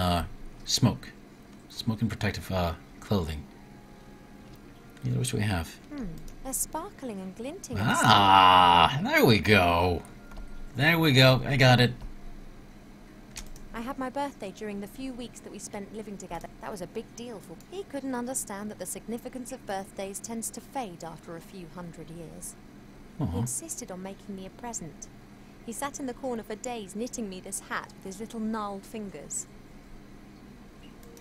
smoke. Smoke and protective clothing. Yeah, which do we have? They're sparkling and glinting. Ah, there we go. There we go. I got it. I had my birthday during the few weeks that we spent living together. That was a big deal for... He couldn't understand that the significance of birthdays tends to fade after a few hundred years. He Aw. insisted on making me a present. He sat in the corner for days knitting me this hat with his little gnarled fingers.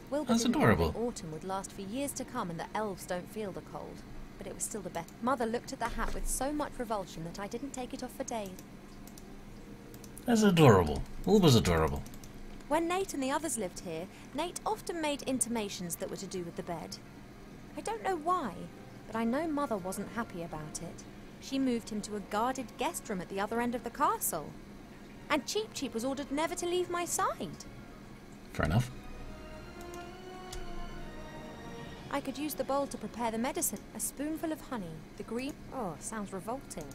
Wilbur That's didn't adorable. think autumn would last for years to come and that elves don't feel the cold. But it was still the best. Mother looked at the hat with so much revulsion that I didn't take it off for days. That's adorable. Wilbur's adorable. When Nate and the others lived here, Nate often made intimations that were to do with the bed. I don't know why, but I know Mother wasn't happy about it. She moved him to a guarded guest room at the other end of the castle. And Cheep Cheep was ordered never to leave my side. Fair enough. I could use the bowl to prepare the medicine. A spoonful of honey, the green... Oh, sounds revolting.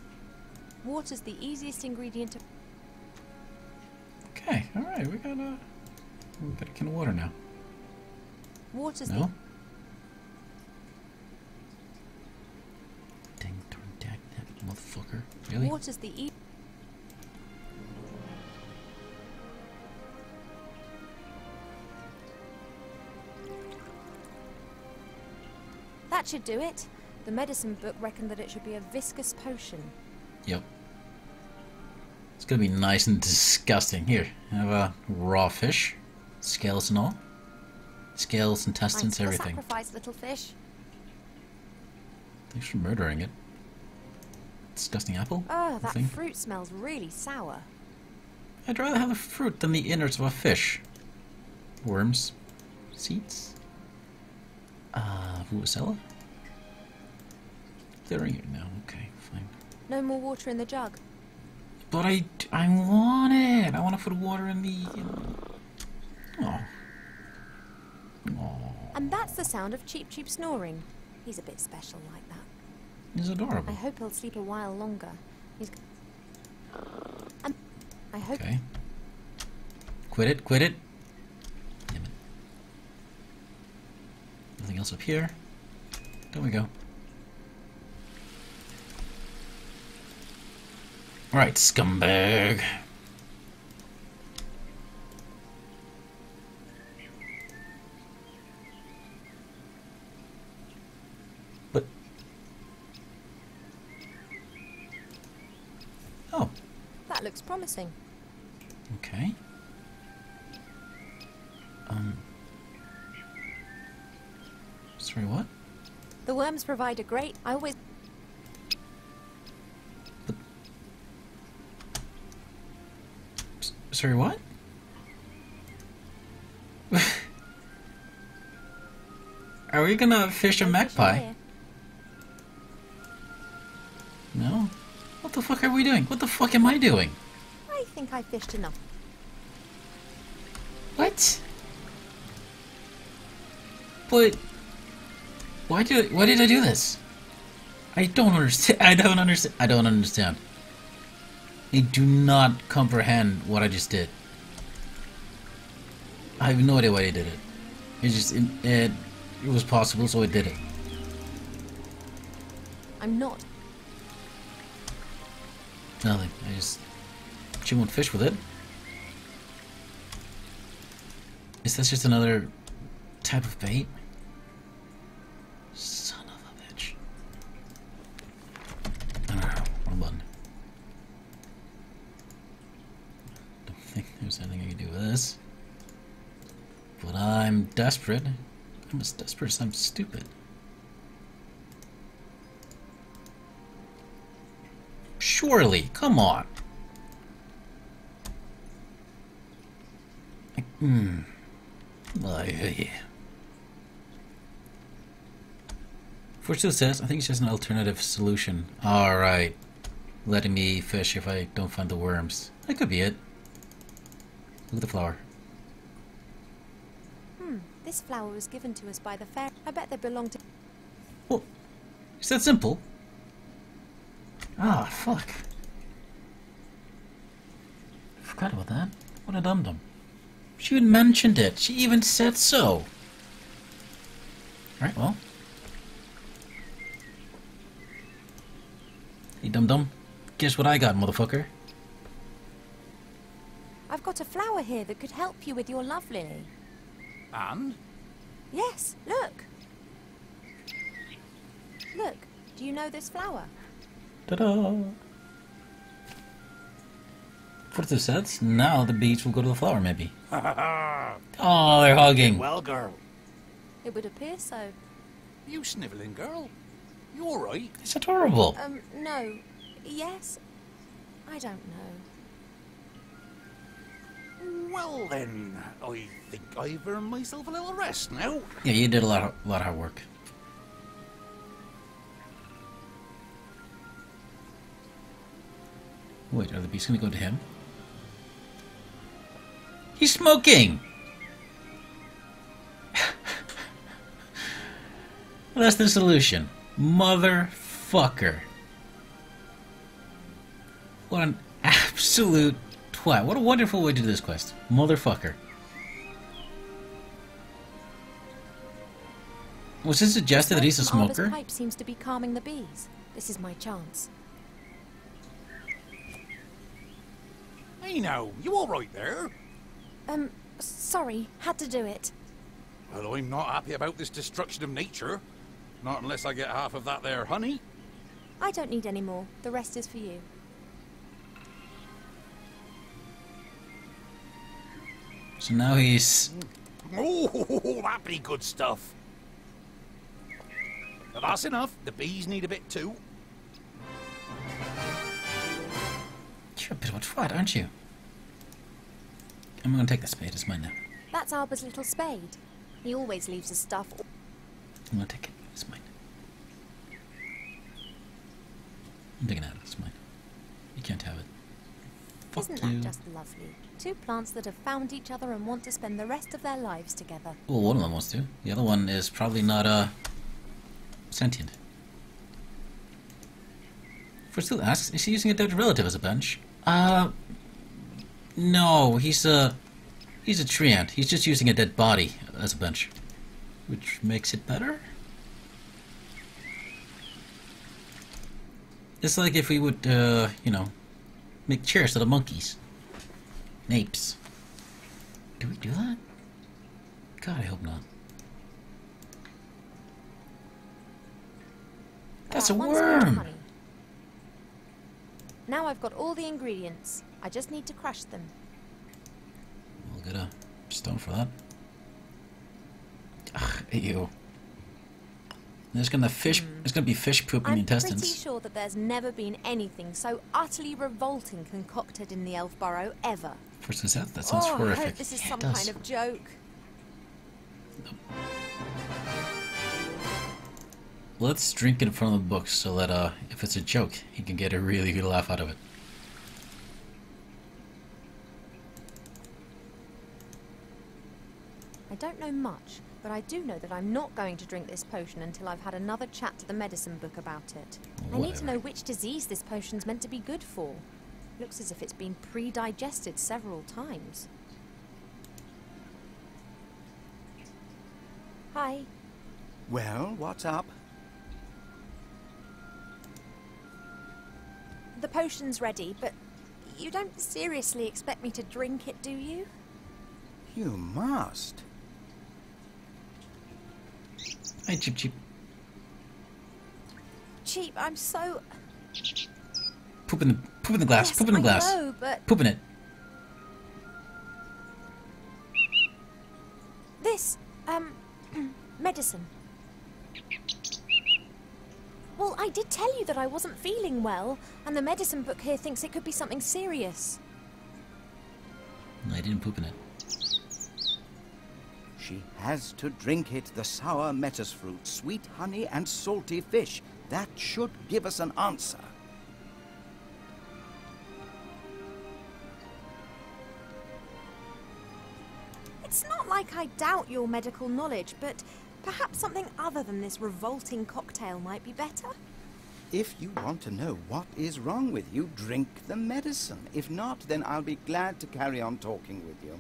Water's the easiest ingredient to... Okay, alright, we got a can of water now. Water's No? Ding, darn, dag, that motherfucker. Really? Water's the That should do it. The medicine book reckoned that it should be a viscous potion. Yep. It's gonna be nice and disgusting. Here, have a raw fish. Scales and all. Scales, intestines, I'm everything. sacrifice, little fish. Thanks for murdering it. Disgusting apple. Oh, I that think. fruit smells really sour. I'd rather have the fruit than the innards of a fish. Worms. Seeds. Vuacella? Clearing it now. Okay, fine. No more water in the jug. But I want it. I want to put water in the... Oh. Oh. And that's the sound of Cheep Cheep snoring. He's a bit special like that. He's adorable. I hope he'll sleep a while longer. He's... I hope... Okay. Quit it, quit it. Damn it. Nothing else up here. There we go. Alright, scumbag. But... Oh, That looks promising. okay. Sorry, what? The worms provide a great... I always... Sorry, what? Are we gonna fish a magpie? No? What the fuck are we doing? What the fuck am I doing? I think I fished enough. What? But... Why did I do this? I don't understand. I don't understand. I don't understand. I do not comprehend what I just did. I have no idea why I did it. It was possible, so I did it. I'm not. Nothing. She won't fish with it. Is this just another type of bait? Son of a bitch. I don't know. Wrong button. Don't think there's anything I can do with this. But I'm desperate. I'm as desperate as I'm stupid. Surely, come on. Fortune says, I think it's just an alternative solution. Alright. Letting me fish if I don't find the worms. That could be it. Look at the flower. This flower was given to us by the fair. I bet they belong to... Well, is that simple? Ah, fuck. Forgot about that. What a dum-dum. She even mentioned it. She even said so. Alright, well. Hey, dum-dum. Guess what I got, motherfucker? I've got a flower here that could help you with your love lily. And? Yes, look. Look, do you know this flower? Ta-da! Forty cents. Now the bees will go to the flower, maybe. Oh, they're hugging. Well, girl. It would appear so. You snivelling, girl? You alright? It's adorable. No. Yes? I don't know. Well then, I think I've earned myself a little rest now. Yeah, you did a lot of hard work. Wait, are the bees gonna go to him? He's smoking! Well, that's the solution. Motherfucker. What an absolute twat. What a wonderful way to do this quest. Motherfucker. Was it suggested that he's a smoker? Arbor's pipe seems to be calming the bees. This is my chance. Hey now, you alright there? Sorry, had to do it. Well, I'm not happy about this destruction of nature. Not unless I get half of that there honey. I don't need any more. The rest is for you. So now he's... Oh, that be good stuff. But that's enough. The bees need a bit too. You're a bit of a twat, aren't you? I'm gonna take the spade. It's mine now. That's Arbor's little spade. He always leaves his stuff. I'm gonna take it. It's mine. I'm taking it out. It's mine. You can't have it. Fuck Isn't you. that just lovely? Two plants that have found each other and want to spend the rest of their lives together. Well, one of them wants to. The other one is probably not, sentient. Still asks, is he using a dead relative as a bench? No, he's a treant. He's just using a dead body as a bench. Which makes it better? It's like if we would, you know, make chairs out of monkeys. And apes. Do we do that? God, I hope not. That's a One scoop of worm! honey. Now I've got all the ingredients. I just need to crush them. We'll get a stone for that. Ugh, ew. There's gonna be fish poop in the I'm intestines. pretty sure that there's never been anything so utterly revolting concocted in the Elf Burrow ever. First and that sounds I horrific. hope this is Yeah, some it does. kind of joke. Let's drink it in front of the books so that if it's a joke, he can get a really good laugh out of it. I don't know much, but I do know that I'm not going to drink this potion until I've had another chat to the medicine book about it. I need to Whatever. know which disease this potion's meant to be good for. Looks as if it's been pre-digested several times. Hi. Well, what's up? The potion's ready, but you don't seriously expect me to drink it, do you? You must. Hey, Chip Chip. Cheap, I'm so... Poop in the glass. Yes, Poop in the glass. I know, but Poop in it. this, medicine. Well, I did tell you that I wasn't feeling well, and the medicine book here thinks it could be something serious. No, I didn't poop in it. She has to drink it, the sour metis fruit, sweet honey and salty fish. That should give us an answer. It's not like I doubt your medical knowledge, but perhaps something other than this revolting cocktail might be better? If you want to know what is wrong with you, drink the medicine. If not, then I'll be glad to carry on talking with you.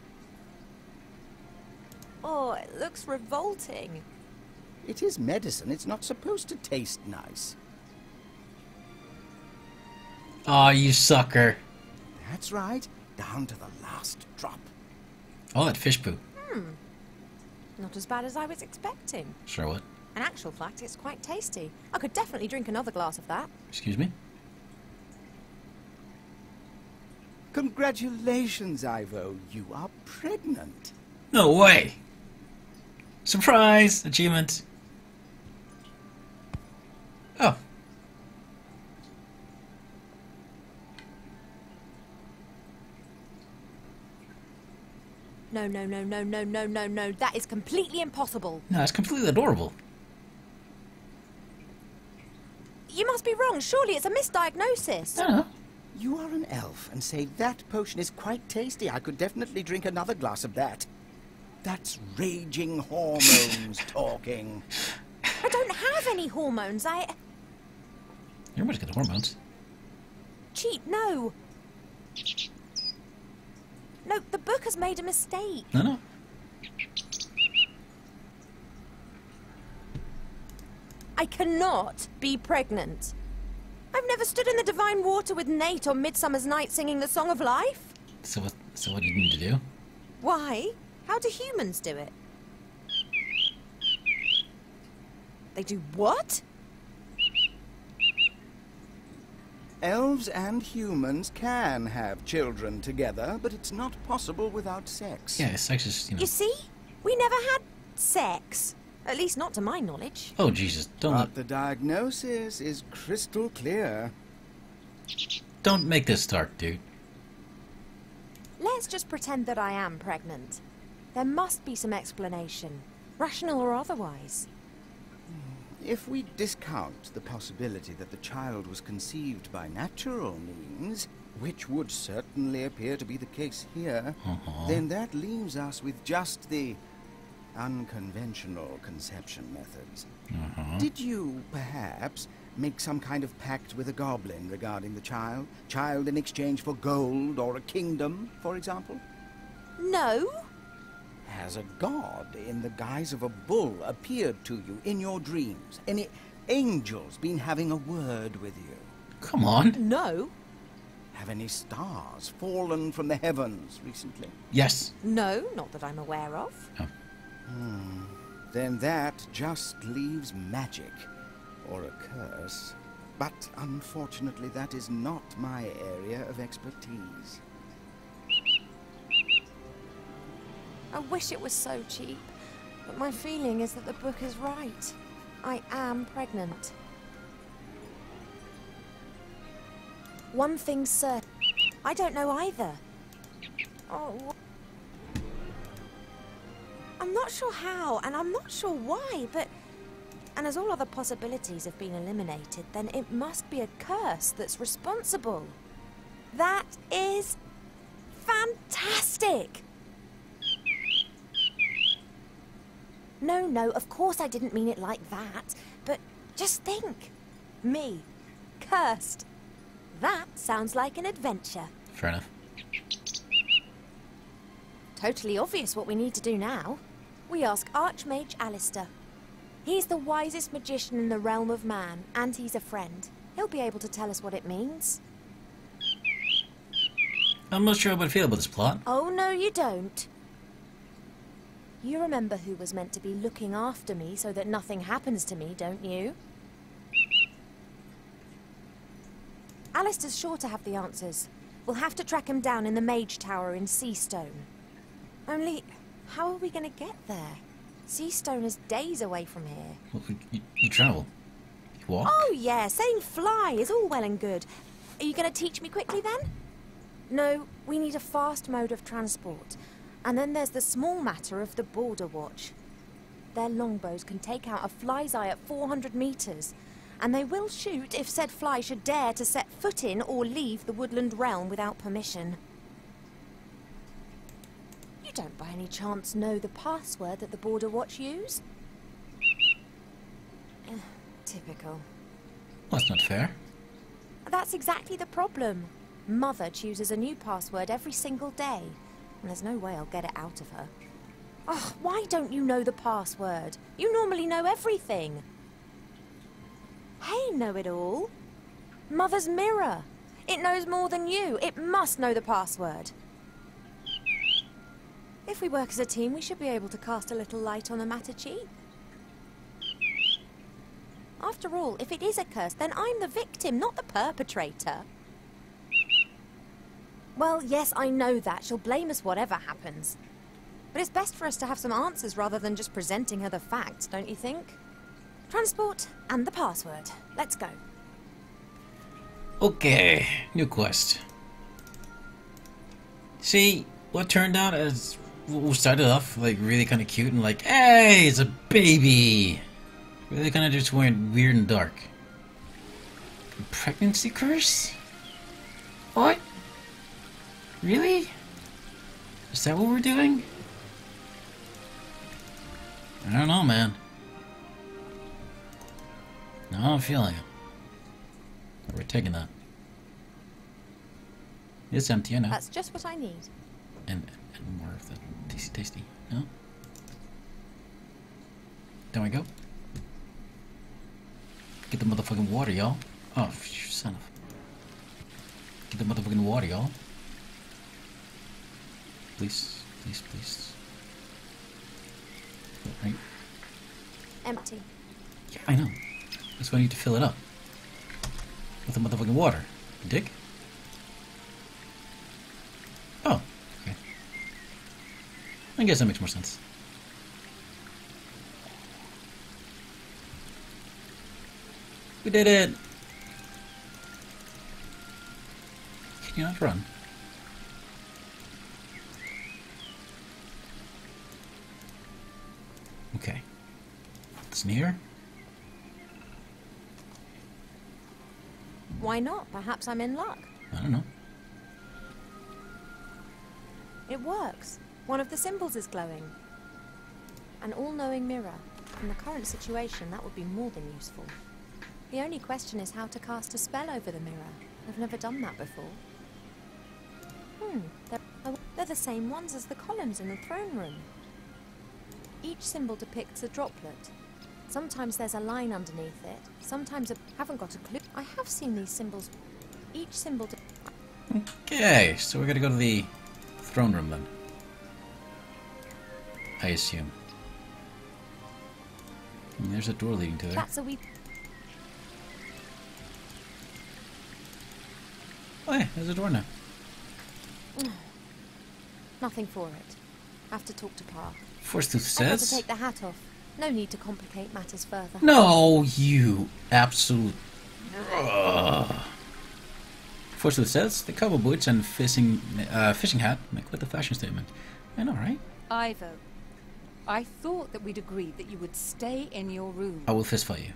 Oh, it looks revolting. It is medicine. It's not supposed to taste nice. Aw, you sucker. That's right. Down to the last drop. All that fish poo. Not as bad as I was expecting. Sure what? In actual fact, it's quite tasty. I could definitely drink another glass of that. Excuse me? Congratulations, Ivo. You are pregnant. No way! Surprise! Achievement. Oh. No, no, no, no, no, no, no, no. That is completely impossible. No, it's completely adorable. You must be wrong. Surely it's a misdiagnosis. I don't know. You are an elf and say that potion is quite tasty. I could definitely drink another glass of that. That's raging hormones talking. I don't have any hormones. Everybody's got hormones. Cheat, no. No, the book has made a mistake. No. I cannot be pregnant. I've never stood in the divine water with Nate on Midsummer's Night singing the Song of Life. So what do you need to do? Why? How do humans do it? They do what? Elves and humans can have children together, but it's not possible without sex. Yeah, sex is, You see? We never had sex. At least not to my knowledge. Oh, Jesus. But the diagnosis is crystal clear. Don't make this start, dude. Let's just pretend that I am pregnant. There must be some explanation, rational or otherwise. If we discount the possibility that the child was conceived by natural means, which would certainly appear to be the case here, then that leaves us with just the unconventional conception methods. Did you, perhaps, make some kind of pact with a goblin regarding the child? Child in exchange for gold or a kingdom, for example? No. Has a god in the guise of a bull appeared to you in your dreams? Any angels been having a word with you? Come on. No. Have any stars fallen from the heavens recently? Yes. No, not that I'm aware of. Oh. Then that just leaves magic, or a curse. But unfortunately, that is not my area of expertise. I wish it was so cheap, but my feeling is that the book is right. I am pregnant. One thing's certain. I don't know either. Oh. I'm not sure how, and I'm not sure why, but... And as all other possibilities have been eliminated, then it must be a curse that's responsible. That is... fantastic! No, of course I didn't mean it like that, but just think. Me. Cursed. That sounds like an adventure. Fair enough. Totally obvious what we need to do now. We ask Archmage Alistair. He's the wisest magician in the realm of man, and he's a friend. He'll be able to tell us what it means. I'm not sure how I feel about this plot. Oh, no, you don't. You remember who was meant to be looking after me so that nothing happens to me, don't you? Alistair's sure to have the answers. We'll have to track him down in the Mage Tower in Seastone. Only, how are we going to get there? Seastone is days away from here. Well, you travel. You walk. Oh, yeah, saying fly is all well and good. Are you going to teach me quickly, then? No, we need a fast mode of transport. And then there's the small matter of the Border Watch. Their longbows can take out a fly's eye at 400 meters, and they will shoot if said fly should dare to set foot in or leave the woodland realm without permission. You don't by any chance know the password that the Border Watch use? Typical. Well, that's not fair. That's exactly the problem. Mother chooses a new password every single day. And there's no way I'll get it out of her. Oh, why don't you know the password? You normally know everything. Hey, know-it-all. Mother's mirror. It knows more than you. It must know the password. If we work as a team, we should be able to cast a little light on the matter, Chi. After all, if it is a curse, then I'm the victim, not the perpetrator. Well, yes, I know that. She'll blame us whatever happens. But it's best for us to have some answers rather than just presenting her the facts, don't you think? Transport and the password. Let's go. Okay, new quest. See, what turned out as what started off like really kind of cute and like, hey, it's a baby. Really kind of just went weird and dark. Pregnancy curse? What? Really? Is that what we're doing? I don't know, man. No, I'm feeling it. We're taking that. It's empty, I know. That's just what I need. And more of that tasty, no? There we go. Get the motherfucking water, y'all. Oh, you son of... Get the motherfucking water, y'all. Please, please, please. Right? Empty. Yeah, I know. That's why I need to fill it up. With the motherfucking water. Dick? Oh, okay. I guess that makes more sense. We did it! Can you not run? Okay. It's near. Why not? Perhaps I'm in luck. I don't know. It works. One of the symbols is glowing. An all-knowing mirror. In the current situation, that would be more than useful. The only question is how to cast a spell over the mirror. I've never done that before. They're the same ones as the columns in the throne room. Each symbol depicts a droplet. Sometimes there's a line underneath it. Sometimes I haven't got a clue. I have seen these symbols. Each symbol... Okay, so we're gonna go to the throne room then. I assume. And there's a door leading to there. That's a wee... Oh yeah, there's a door now. Nothing for it. Have to talk to Pa. Forsooth I've got to says. take the hat off. No need to complicate matters further. No, you absolute. Forsooth says the cowboy boots and fishing hat make quite the fashion statement. I know, right? Ivo, I thought that we'd agreed that you would stay in your room. I will fist fight you.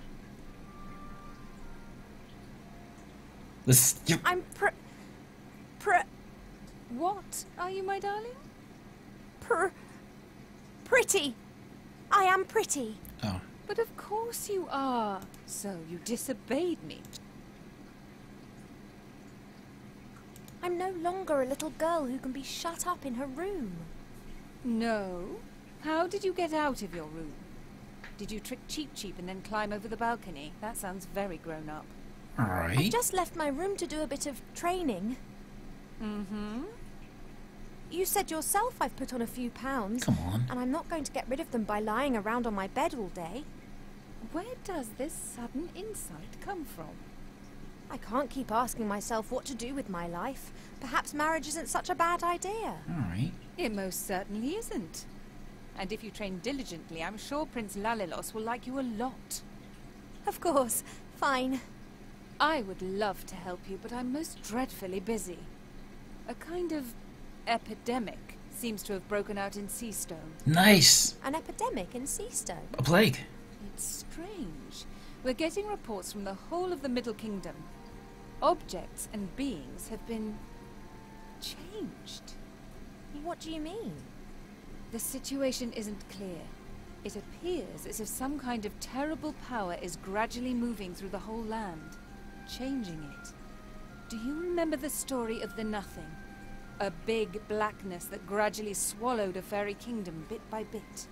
This. You. I'm What are you, my darling? pretty. I am pretty. Oh. But of course you are. So you disobeyed me. I'm no longer a little girl who can be shut up in her room. No. How did you get out of your room? Did you trick Cheep and then climb over the balcony? That sounds very grown up. Alright. I just left my room to do a bit of training. Mm-hmm. You said yourself I've put on a few pounds. Come on. And I'm not going to get rid of them by lying around on my bed all day. Where does this sudden insight come from? I can't keep asking myself what to do with my life. Perhaps marriage isn't such a bad idea. Alright. It most certainly isn't. And if you train diligently, I'm sure Prince Lalilos will like you a lot. Of course. Fine. I would love to help you, but I'm most dreadfully busy. A kind of epidemic seems to have broken out in Seastone. Nice. An epidemic in Seastone. A plague. It's strange. We're getting reports from the whole of the Middle Kingdom. Objects and beings have been changed. What do you mean? The situation isn't clear. It appears as if some kind of terrible power is gradually moving through the whole land, changing it. Do you remember the story of the Nothing? A big blackness that gradually swallowed a fairy kingdom bit by bit.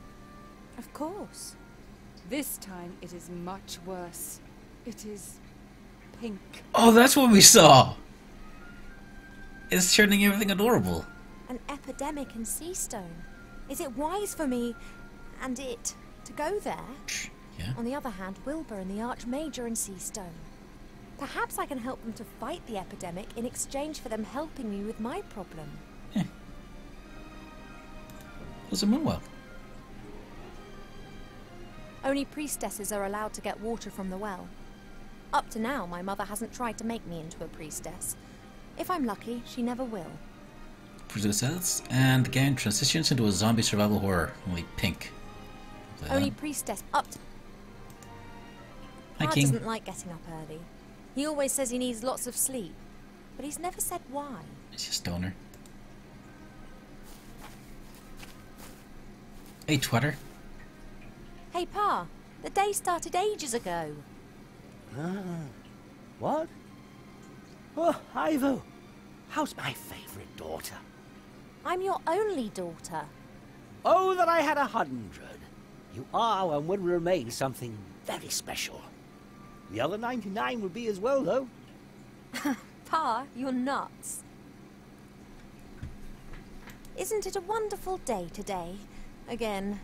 Of course. This time it is much worse. It is pink. Oh, that's what we saw. It's turning everything adorable. An epidemic in Seastone. Is it wise for me and it to go there? Yeah. On the other hand, Wilbur and the Archmage are in Seastone. Perhaps I can help them to fight the epidemic in exchange for them helping me with my problem. Was it well? Only priestesses are allowed to get water from the well. Up to now, my mother hasn't tried to make me into a priestess. If I'm lucky, she never will. Priestesses, and the game transitions into a zombie survival horror, only pink. Only priestess up to... Hi, Dad King. doesn't like getting up early. He always says he needs lots of sleep, but he's never said why. It's just stoner. Hey, Twitter. Hey, Pa, the day started ages ago. What? Oh, Ivo. How's my favourite daughter? I'm your only daughter. Oh, that I had 100. You are and will remain something very special. The other 99 will be as well, though. Pa, you're nuts. Isn't it a wonderful day today? Again.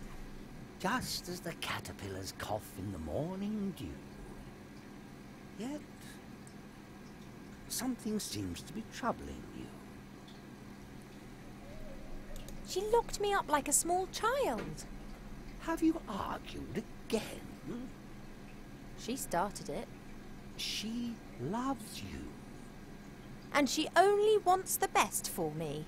Just as the caterpillars cough in the morning dew. Yet, something seems to be troubling you. She locked me up like a small child. Have you argued again? She started it. She loves you. And she only wants the best for me.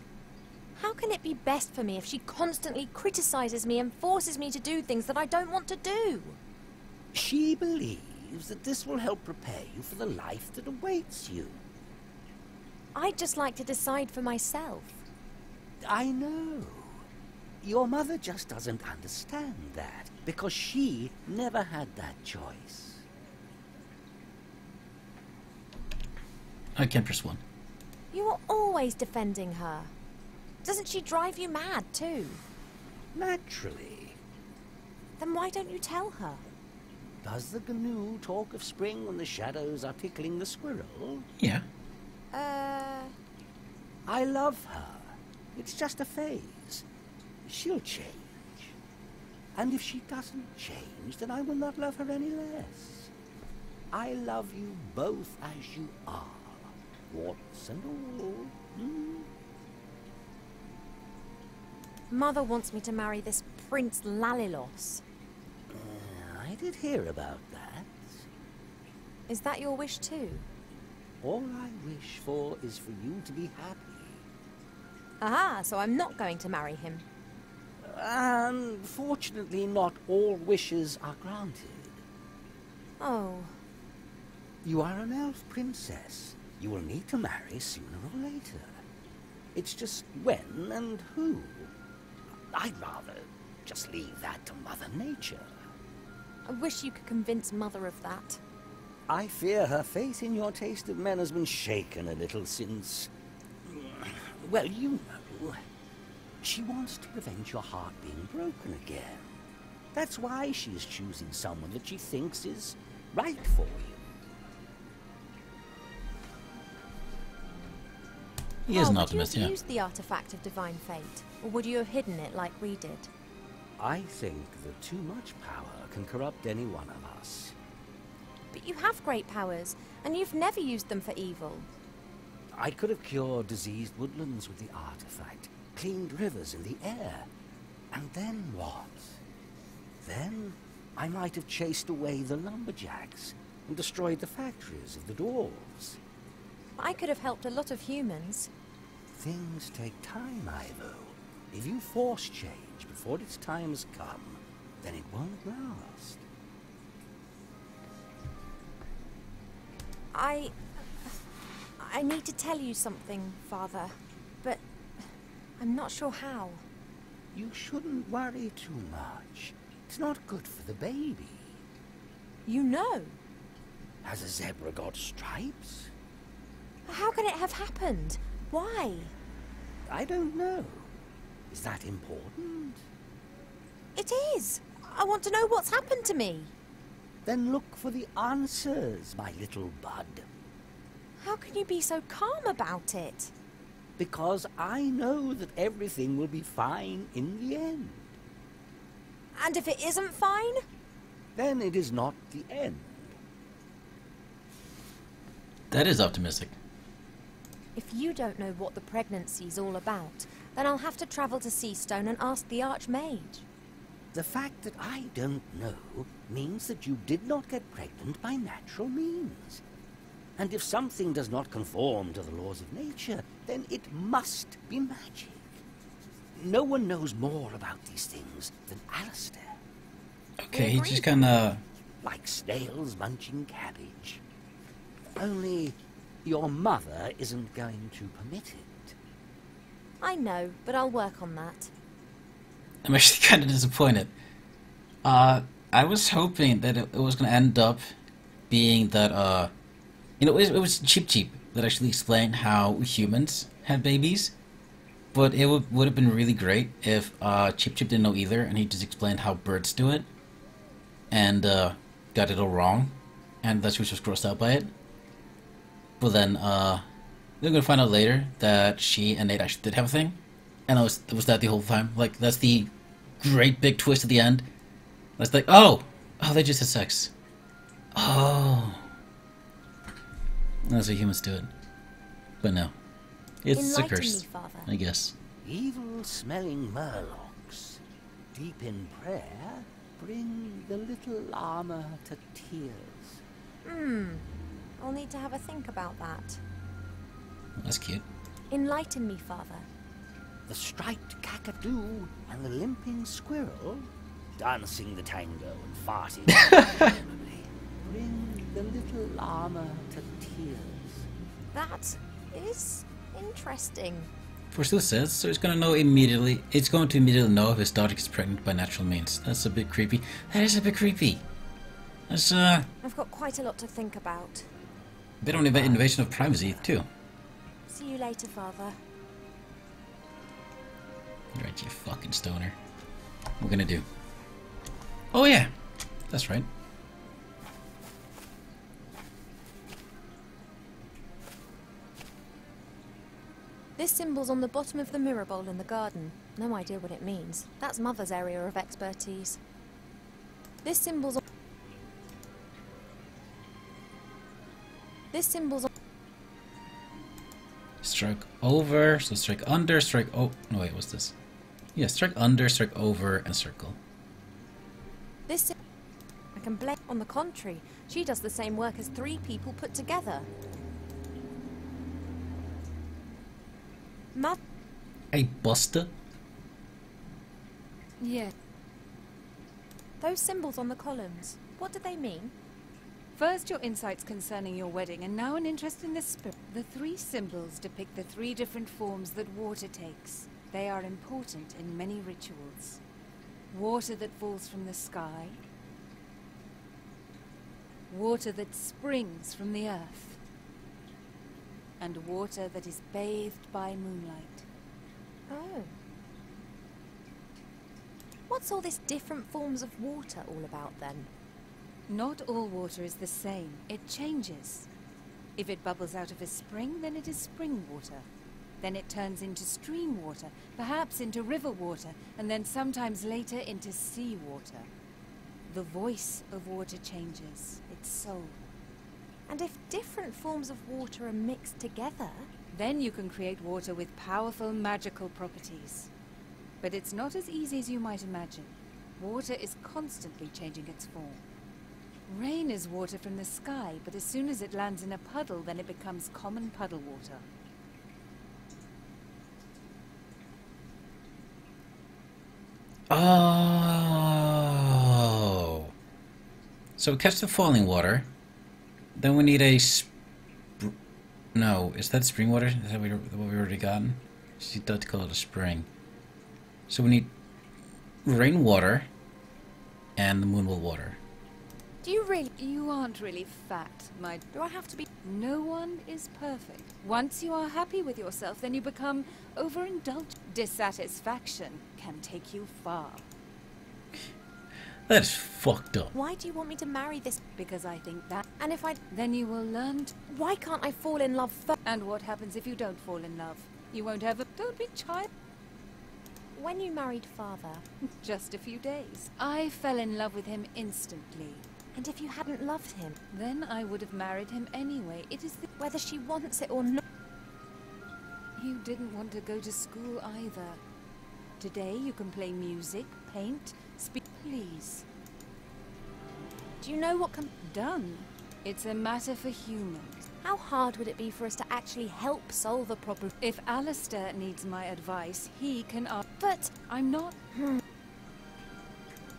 How can it be best for me if she constantly criticizes me and forces me to do things that I don't want to do? She believes that this will help prepare you for the life that awaits you. I'd just like to decide for myself. I know. Your mother just doesn't understand that, because she never had that choice. I can't press 1. You are always defending her. Doesn't she drive you mad, too? Naturally. Then why don't you tell her? Does the GNU talk of spring when the shadows are tickling the squirrel? Yeah. I love her. It's just a phase. She'll change. And if she doesn't change, then I will not love her any less. I love you both as you are, warts and all. Mother wants me to marry this Prince Lalilos. I did hear about that. Is that your wish too? All I wish for is for you to be happy. Aha, so I'm not going to marry him. Unfortunately, not all wishes are granted. Oh. You are an elf princess. You will need to marry sooner or later. It's just when and who. I'd rather just leave that to Mother Nature. I wish you could convince Mother of that. I fear her faith in your taste of men has been shaken a little since... Well, you know. She wants to prevent your heart being broken again. That's why she is choosing someone that she thinks is right for you. He is an Would optimist, you yeah. have used the artifact of divine fate? Or would you have hidden it like we did? I think that too much power can corrupt any one of us. But you have great powers, and you've never used them for evil. I could have cured diseased woodlands with the artifact, cleaned rivers in the air. And then what? Then I might have chased away the lumberjacks and destroyed the factories of the dwarves. I could have helped a lot of humans. Things take time, Ivo. If you force change before its time has come, then it won't last. I need to tell you something, Father, but I'm not sure how. You shouldn't worry too much. It's not good for the baby. You know. Has a zebra got stripes? How can it have happened? Why? I don't know. Is that important? It is. I want to know what's happened to me. Then look for the answers, my little bud. How can you be so calm about it? Because I know that everything will be fine in the end. And if it isn't fine? Then it is not the end. That is optimistic. If you don't know what the pregnancy's all about, then I'll have to travel to Seastone and ask the Archmage. The fact that I don't know means that you did not get pregnant by natural means. And if something does not conform to the laws of nature, then it must be magic. No one knows more about these things than Alistair. Okay, he just kinda... Like snails munching cabbage. Only your mother isn't going to permit it. I know, but I'll work on that. I'm actually kind of disappointed. I was hoping that it was going to end up being that, you know, it was Cheep that actually explained how humans had babies. But it would have been really great if Cheep didn't know either, and he just explained how birds do it. And got it all wrong. And that's why she was grossed out by it. But then, they're going to find out later that she and Nate actually did have a thing. And it was that the whole time. Like, that's the great big twist at the end. That's like, oh, they just had sex. Oh. That's how humans do it. But no. It's a curse, I guess. Evil-smelling murlocs, deep in prayer, bring the little armor to tears. I'll need to have a think about that. That's cute. Enlighten me, Father. The striped kakadu and the limping squirrel, dancing the tango and farting, bring the little armor to tears. That is interesting. Forstill says, so it's going to immediately know if his daughter gets pregnant by natural means. That's a bit creepy. That is a bit creepy. That's, I've got quite a lot to think about. bit of an invasion of privacy, too. See you later, Father. Right, you fucking stoner. What we're gonna do? Oh yeah, that's right. This symbol's on the bottom of the mirror bowl in the garden. No idea what it means. That's Mother's area of expertise. This symbol's on... Strike over, so strike under, strike oh no wait, what's this? Yeah, strike under, strike over, and circle. This I can blame. On the contrary, she does the same work as 3 people put together. Hey, Buster. Yeah. Those symbols on the columns, what do they mean? First, your insights concerning your wedding, and now an interest in the spirit. The 3 symbols depict the 3 different forms that water takes. They are important in many rituals. Water that falls from the sky. Water that springs from the earth. And water that is bathed by moonlight. Oh. What's all this different forms of water all about then? Not all water is the same. It changes. If it bubbles out of a spring, then it is spring water. Then it turns into stream water, perhaps into river water, and then sometimes later into sea water. The voice of water changes, its soul. And if different forms of water are mixed together... Then you can create water with powerful magical properties. But it's not as easy as you might imagine. Water is constantly changing its form. Rain is water from the sky, but as soon as it lands in a puddle, then it becomes common puddle water. Oh. So we catch the falling water. Then we need a no, is that spring water? Is that what we already gotten? She does call it a spring. So we need rainwater and the moonwell water. Do you really... You aren't really fat, my... Do I have to be... No one is perfect. Once you are happy with yourself, then you become overindulgent. Dissatisfaction can take you far. That's fucked up. Why do you want me to marry this... Because I think that... And if I... Then you will learn to... Why can't I fall in love first? And what happens if you don't fall in love? You won't ever... Don't be child... When you married Father... Just a few days. I fell in love with him instantly. And if you hadn't loved him, Then I would have married him anyway. It is the... whether she wants it or not. You didn't want to go to school either. Today you can play music, paint, speak. Please. Do you know what Done. It's a matter for humans. How hard would it be for us to actually help solve a problem? If Alistair needs my advice, he can ask. But I'm not...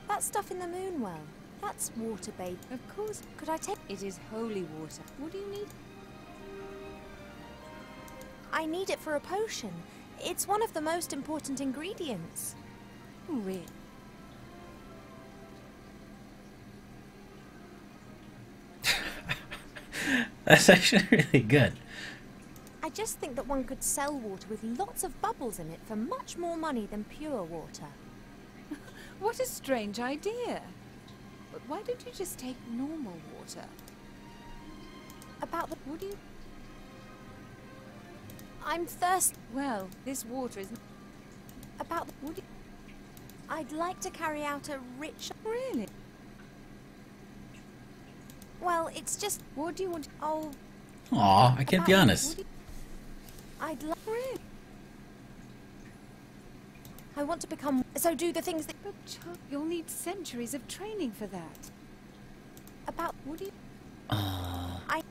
that stuff in the moon well, that's water, babe. Of course. Could I take... It is holy water. What do you need? I need it for a potion. It's one of the most important ingredients. Really? That's actually really good. I just think that one could sell water with lots of bubbles in it for much more money than pure water. What a strange idea. But why don't you just take normal water? About the... What do you... I'm thirsty. Well, this water is... About the... What do you... I'd like to carry out a rich... Really? Well, it's just... What do you want... Oh, Aw, I can't be About- honest. I'd like... Really? I want to become... So do the things that... But you'll need centuries of training for that. About... What do you... I...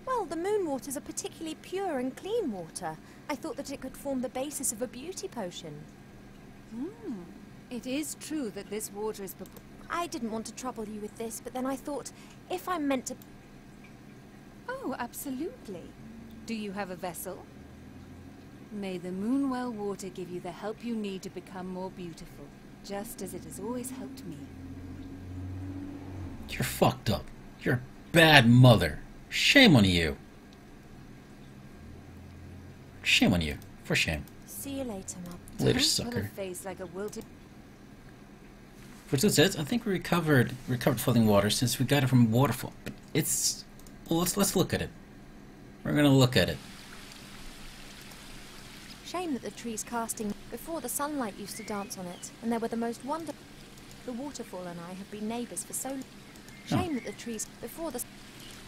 Well, the moon waters are particularly pure and clean water. I thought that it could form the basis of a beauty potion. It is true that this water is... I didn't want to trouble you with this, but then I thought, if I'm meant to... Oh, absolutely. Do you have a vessel? May the Moonwell water give you the help you need to become more beautiful, just as it has always helped me. You're fucked up. You're a bad mother. Shame on you. Shame on you. For shame. See you later, Mum. Later, Don't pull a sucker. face like a wilted... Which is it. I think we recovered flooding water since we got it from a waterfall. But it's... Well, let's look at it. We're gonna look at it. Shame that the tree's casting... Before, the sunlight used to dance on it, and there were the most wonderful... The waterfall and I have been neighbours for so long. Shame that the trees... Before the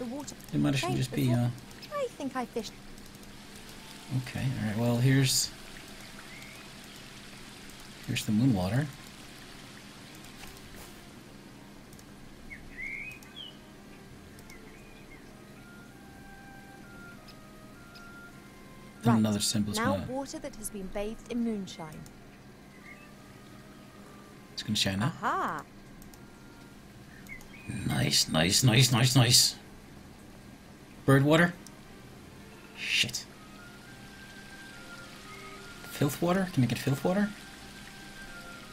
water... It might actually Shame just be, before- I think I fished... Okay, alright, well, here's the moon water. Right. Another symbol. Now water that has been bathed in moonshine. It's gonna shine now. Aha! Nice, nice, nice, nice, nice. Bird water? Shit. Filth water? Can I get filth water?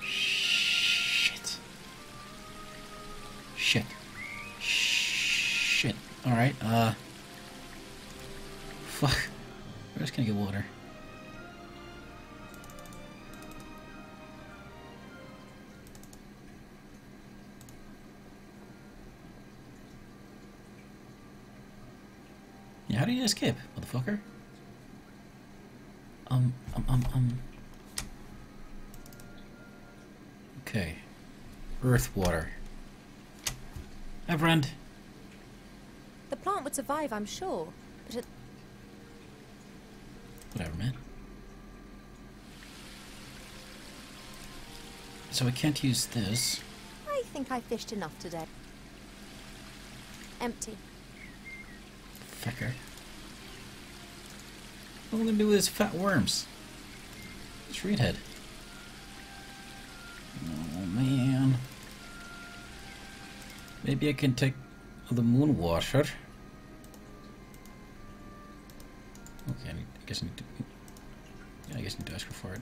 Shit. Shit. Shit. Alright, fuck. Where else can I get water? Yeah, how do you escape, motherfucker? Okay. Earth water. Hi, friend. The plant would survive, I'm sure, but it... Whatever, man. So I can't use this. I think I fished enough today. Empty. Fucker. What am I gonna do with these fat worms? It's Reedhead. Oh man. Maybe I can take the moon water. Okay, I guess I need to. Yeah, I guess I need to ask her for it.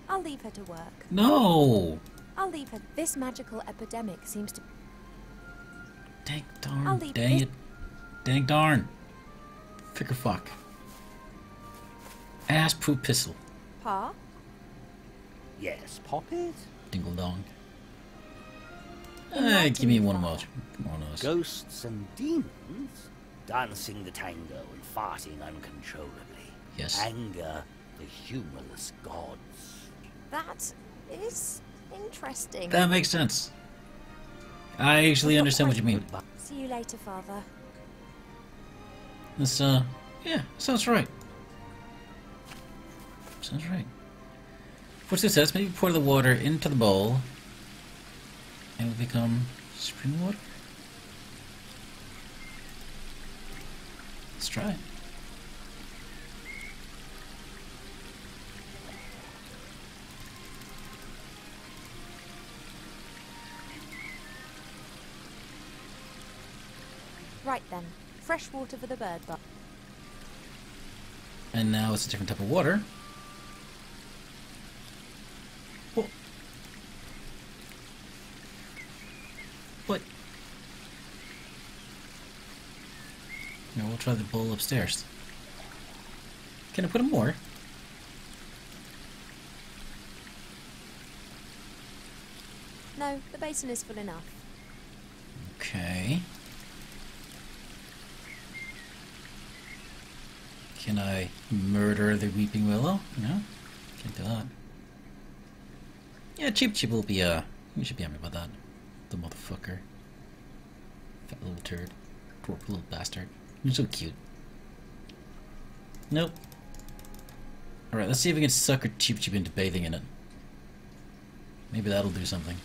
I'll leave her to work. No! I'll leave her. This magical epidemic seems to... Dang I'll darn. leave Dang this- it. Dang darn. Ficker fuck. Ass poop pissel. Pa? Yes, pop it. Dingle dong. Enlighten Give me me, one of Father. those. Come on, us. Ghosts and demons dancing the tango and farting uncontrollably. Yes. Anger the humorless gods. That is interesting. That makes sense. I actually understand what you mean. See you later, Father. This, yeah, sounds right. Sounds right. For success, maybe pour the water into the bowl and it will become spring water. Let's try it. Right then, fresh water for the bird bath. And now it's a different type of water. Oh. What? Now we'll try the bowl upstairs. Can I put in more? No, the basin is full enough. Okay. Can I murder the weeping willow? No? Can't do that. Yeah, Cheep Cheep will be, you should be happy about that. The motherfucker. Fat little turd. Poor little bastard. You're so cute. Nope. Alright, let's see if we can sucker Cheep Cheep into bathing in it. Maybe that'll do something.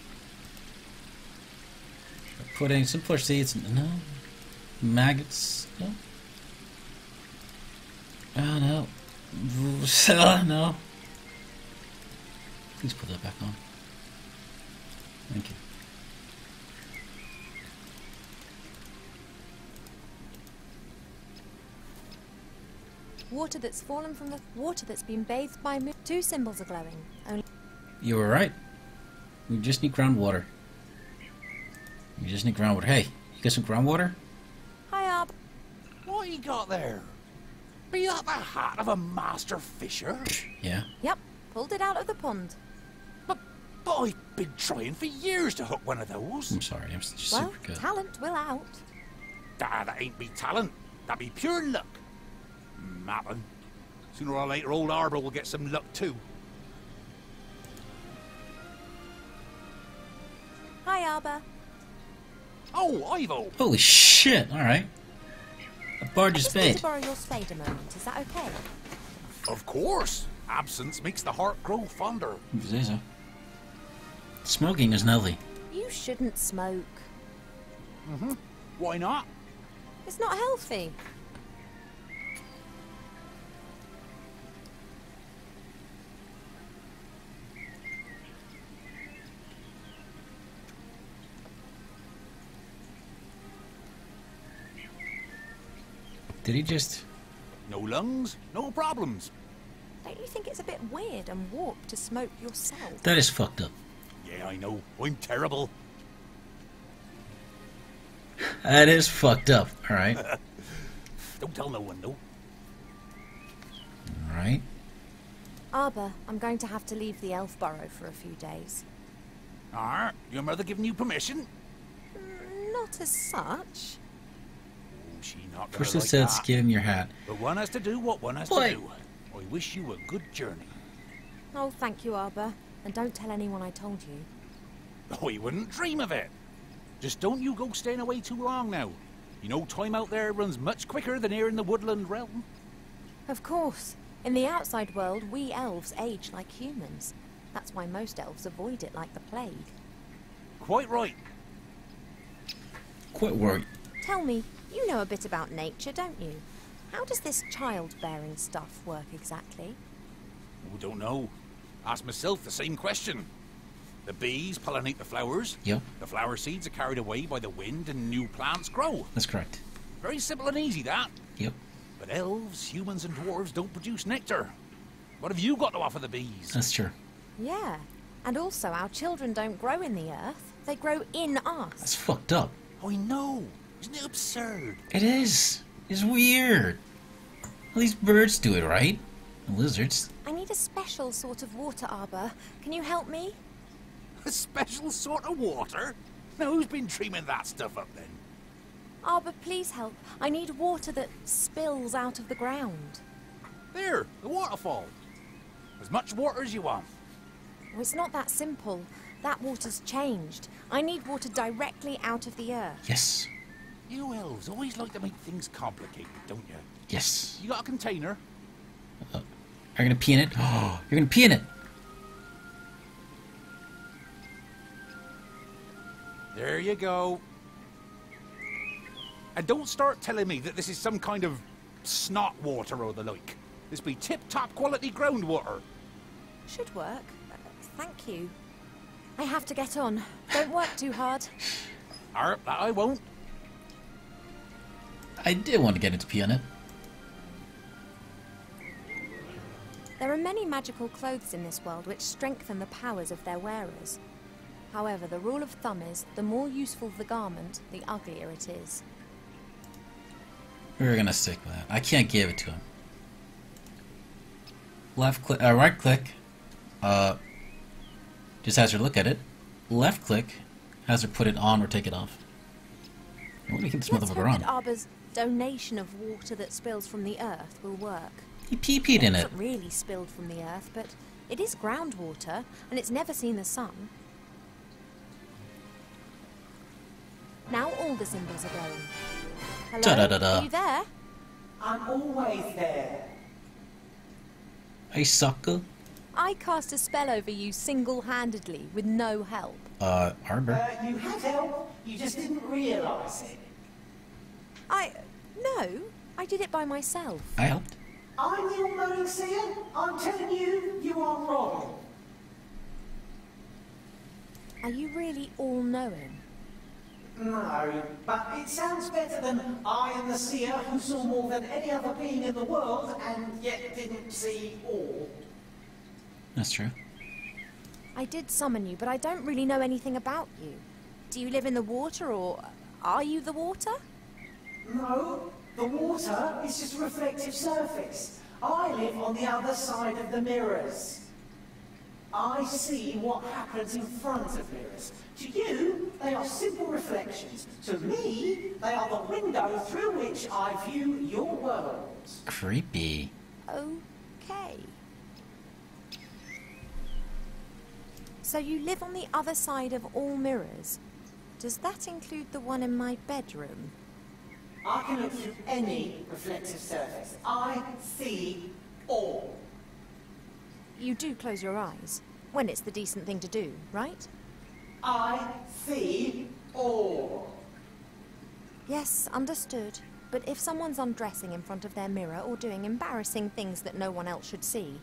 Putting some push seeds. No. Maggots. No. Oh no. No. Please put that back on. Thank you. Water that's fallen from the water that's been bathed by moon. 2 symbols are glowing. Only You were right. We just need groundwater. We just need groundwater. Hey, you got some groundwater? Hi, Arb. What you got there? Be that the hat of a master fisher? Yeah. Yep, pulled it out of the pond. But I've been trying for years to hook one of those. I'm sorry, I'm just Well, super good. talent will out. That ain't be talent. That be pure luck. Mappin'. Sooner or later, old Arbor will get some luck too. Hi, Arbor. Oh, Ivo! Holy shit, alright. A barge I is just need spade. to borrow your spade a moment. Is that okay? Of course. Absence makes the heart grow fonder. You say so. Smoking is healthy. You shouldn't smoke. Why not? It's not healthy. Did he just... No lungs, no problems. Don't you think it's a bit weird and warped to smoke yourself? That is fucked up. Yeah, I know. I'm terrible. That is fucked up, alright. Don't tell no one, though. Alright. Arbor, I'm going to have to leave the elf burrow for a few days. Your mother giving you permission? Not as such. Oh, she not gonna First it like said, that. give him your hat. But one has to do what one has Boy. to do. I wish you a good journey. Oh, thank you, Arbor. And don't tell anyone I told you. I wouldn't dream of it. Just don't you go staying away too long now. You know time out there runs much quicker than here in the woodland realm. Of course. In the outside world, we elves age like humans. That's why most elves avoid it like the plague. Quite right. Quite worried. Tell me, you know a bit about nature, don't you? How does this childbearing stuff work exactly? Oh, don't know. Ask myself the same question. The bees pollinate the flowers. Yep, The flower seeds are carried away by the wind and new plants grow. that's correct. Very simple and easy, that. Yep. But elves, humans and dwarves don't produce nectar. What have you got to offer the bees? That's true. Yeah. And also, our children don't grow in the earth. They grow in us. That's fucked up. I know. Isn't it absurd? It is. It's weird. Well, these birds do it, right? The lizards. I need a special sort of water, Arbor. Can you help me? A special sort of water? Now who's been dreaming that stuff up then? Arbor, please help. I need water that spills out of the ground. There, the waterfall. As much water as you want. Oh, it's not that simple. That water's changed. I need water directly out of the earth. Yes. You elves always like to make things complicated, don't you? Yes. You got a container? Are you gonna pee in it? Oh, you're gonna pee in it! There you go. And don't start telling me that this is some kind of snot water or the like. This be tip-top quality groundwater. Should work. Thank you. I have to get on. Don't work too hard. I won't. I did want to get into pee on it. There are many magical clothes in this world which strengthen the powers of their wearers. However, the rule of thumb is, the more useful the garment, the uglier it is. We're gonna stick with that. I can't give it to him. Left click, right click, just has her look at it. Left click has her put it on or take it off. I want to keep this Let's motherfucker hope on. that Arbor's donation of water that spills from the earth will work. He pee-peed in It it. isn't really spilled from the earth, but it is groundwater, and it's never seen the sun. Now all the symbols are going. Hello? Da-da-da-da. Are you there? I'm always there. Hey, sucker. I cast a spell over you single-handedly, with no help. Arbor. You had help, you just didn't realise it. No, I did it by myself. I helped. I'm the all-knowing seer. I'm telling you, you are wrong. Are you really all-knowing? No, but it sounds better than I am the seer who saw more than any other being in the world and yet didn't see all. That's true. I did summon you, but I don't really know anything about you. Do you live in the water, or are you the water? No, the water is just a reflective surface. I live on the other side of the mirrors. I see what happens in front of mirrors. To you, they are simple reflections. To me, they are the window through which I view your world. Creepy. Okay. So you live on the other side of all mirrors. Does that include the one in my bedroom? I can look through any reflective surface. I see all. You do close your eyes, when it's the decent thing to do, right? I see all. Yes, understood. But if someone's undressing in front of their mirror or doing embarrassing things that no one else should see,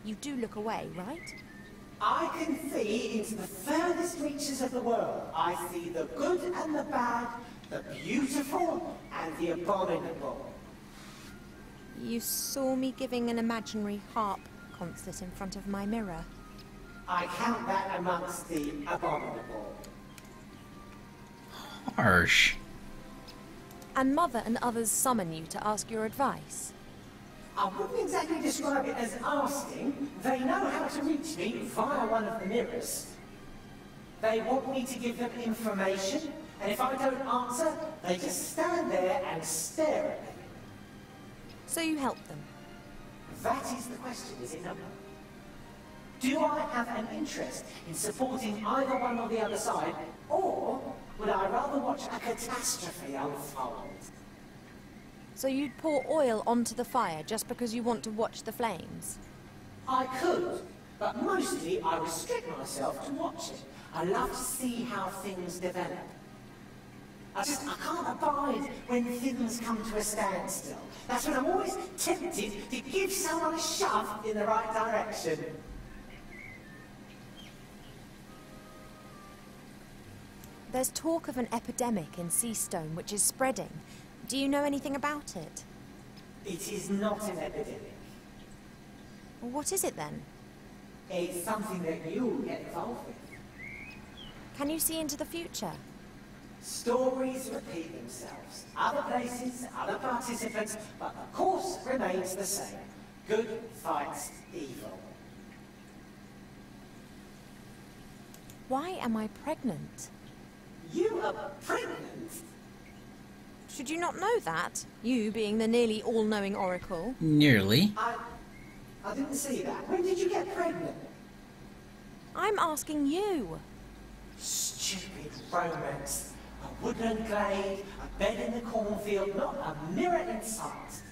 you do look away, right? I can see into the furthest reaches of the world. I see the good and the bad, the beautiful and the abominable. You saw me giving an imaginary harp concert in front of my mirror. I count that amongst the abominable. Harsh. And Mother and others summon you to ask your advice. I wouldn't exactly describe it as asking. They know how to reach me via one of the mirrors. They want me to give them information, and if I don't answer, they just stand there and stare at me. So you help them. That is the question, is it not? Do I have an interest in supporting either one or the other side, or would I rather watch a catastrophe unfold? So you'd pour oil onto the fire just because you want to watch the flames? I could, but mostly I restrict myself to watching. I love to see how things develop. I can't abide when things come to a standstill. That's when I'm always tempted to give someone a shove in the right direction. There's talk of an epidemic in Seastone which is spreading. Do you know anything about it? It is not an epidemic. Well, what is it then? It's something that you'll get involved with. Can you see into the future? Stories repeat themselves. Other places, other participants, but the course remains the same. Good fights evil. Why am I pregnant? You are pregnant? Should you not know that? You being the nearly all-knowing oracle. Nearly. I didn't see that. When did you get pregnant? I'm asking you. Stupid romance. A woodland glade, a bed in the cornfield, not a mirror in sight.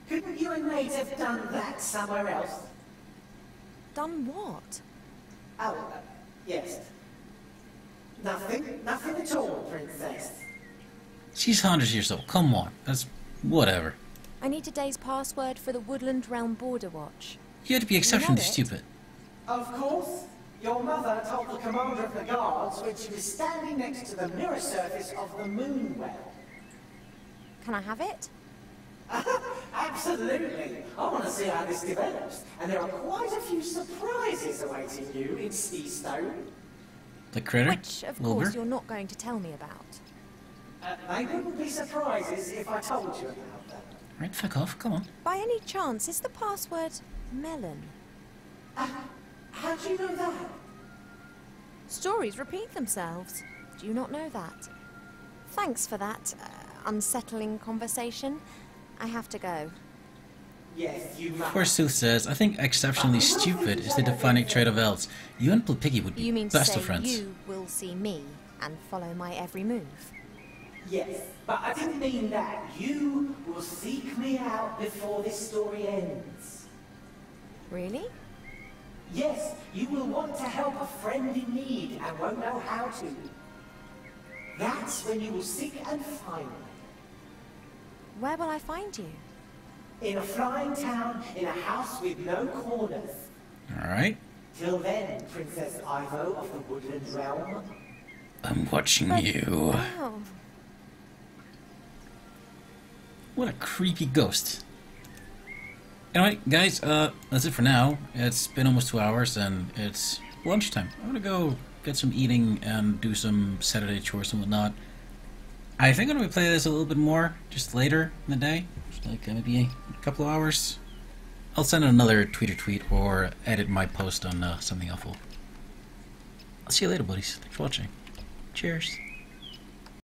Couldn't you and Nate have done that somewhere else? Done what? Oh, yes. Nothing at all, Princess. She's hundreds of years old. Come on. That's whatever. I need today's password for the Woodland Realm Border Watch. You had to be exceptionally it? stupid. Of course. Your mother told the commander of the guards when she was standing next to the mirror surface of the moon well. Can I have it? Absolutely. I want to see how this develops. And there are quite a few surprises awaiting you in Seastone. The critter? Which, of Wilbur? course, you're not going to tell me about. They wouldn't be surprises if I told you about them. Right, fuck off. Come on. By any chance, is the password melon? How do you know that? Stories repeat themselves. Do you not know that? Thanks for that unsettling conversation. I have to go. Yes, you must. Forsooth says, I think exceptionally stupid is the defining trait of elves. You and Little Piggy would be You mean to best say of friends. you will see me and follow my every move? Yes, but I didn't mean that. You will seek me out before this story ends. Really? Yes, you will want to help a friend in need and won't know how to. That's when you will seek and find me. Where will I find you? In a flying town, in a house with no corners. Alright. Till then, Princess Ivo of the Woodland Realm. I'm watching you. Oh, What a creepy ghost. Anyway, guys, that's it for now. It's been almost 2 hours and it's lunchtime. I'm gonna go get some eating and do some Saturday chores and whatnot. I think I'm gonna play this a little bit more just later in the day. Just like maybe a couple of hours. I'll send another tweet or edit my post on something awful. I'll see you later, buddies. Thanks for watching. Cheers.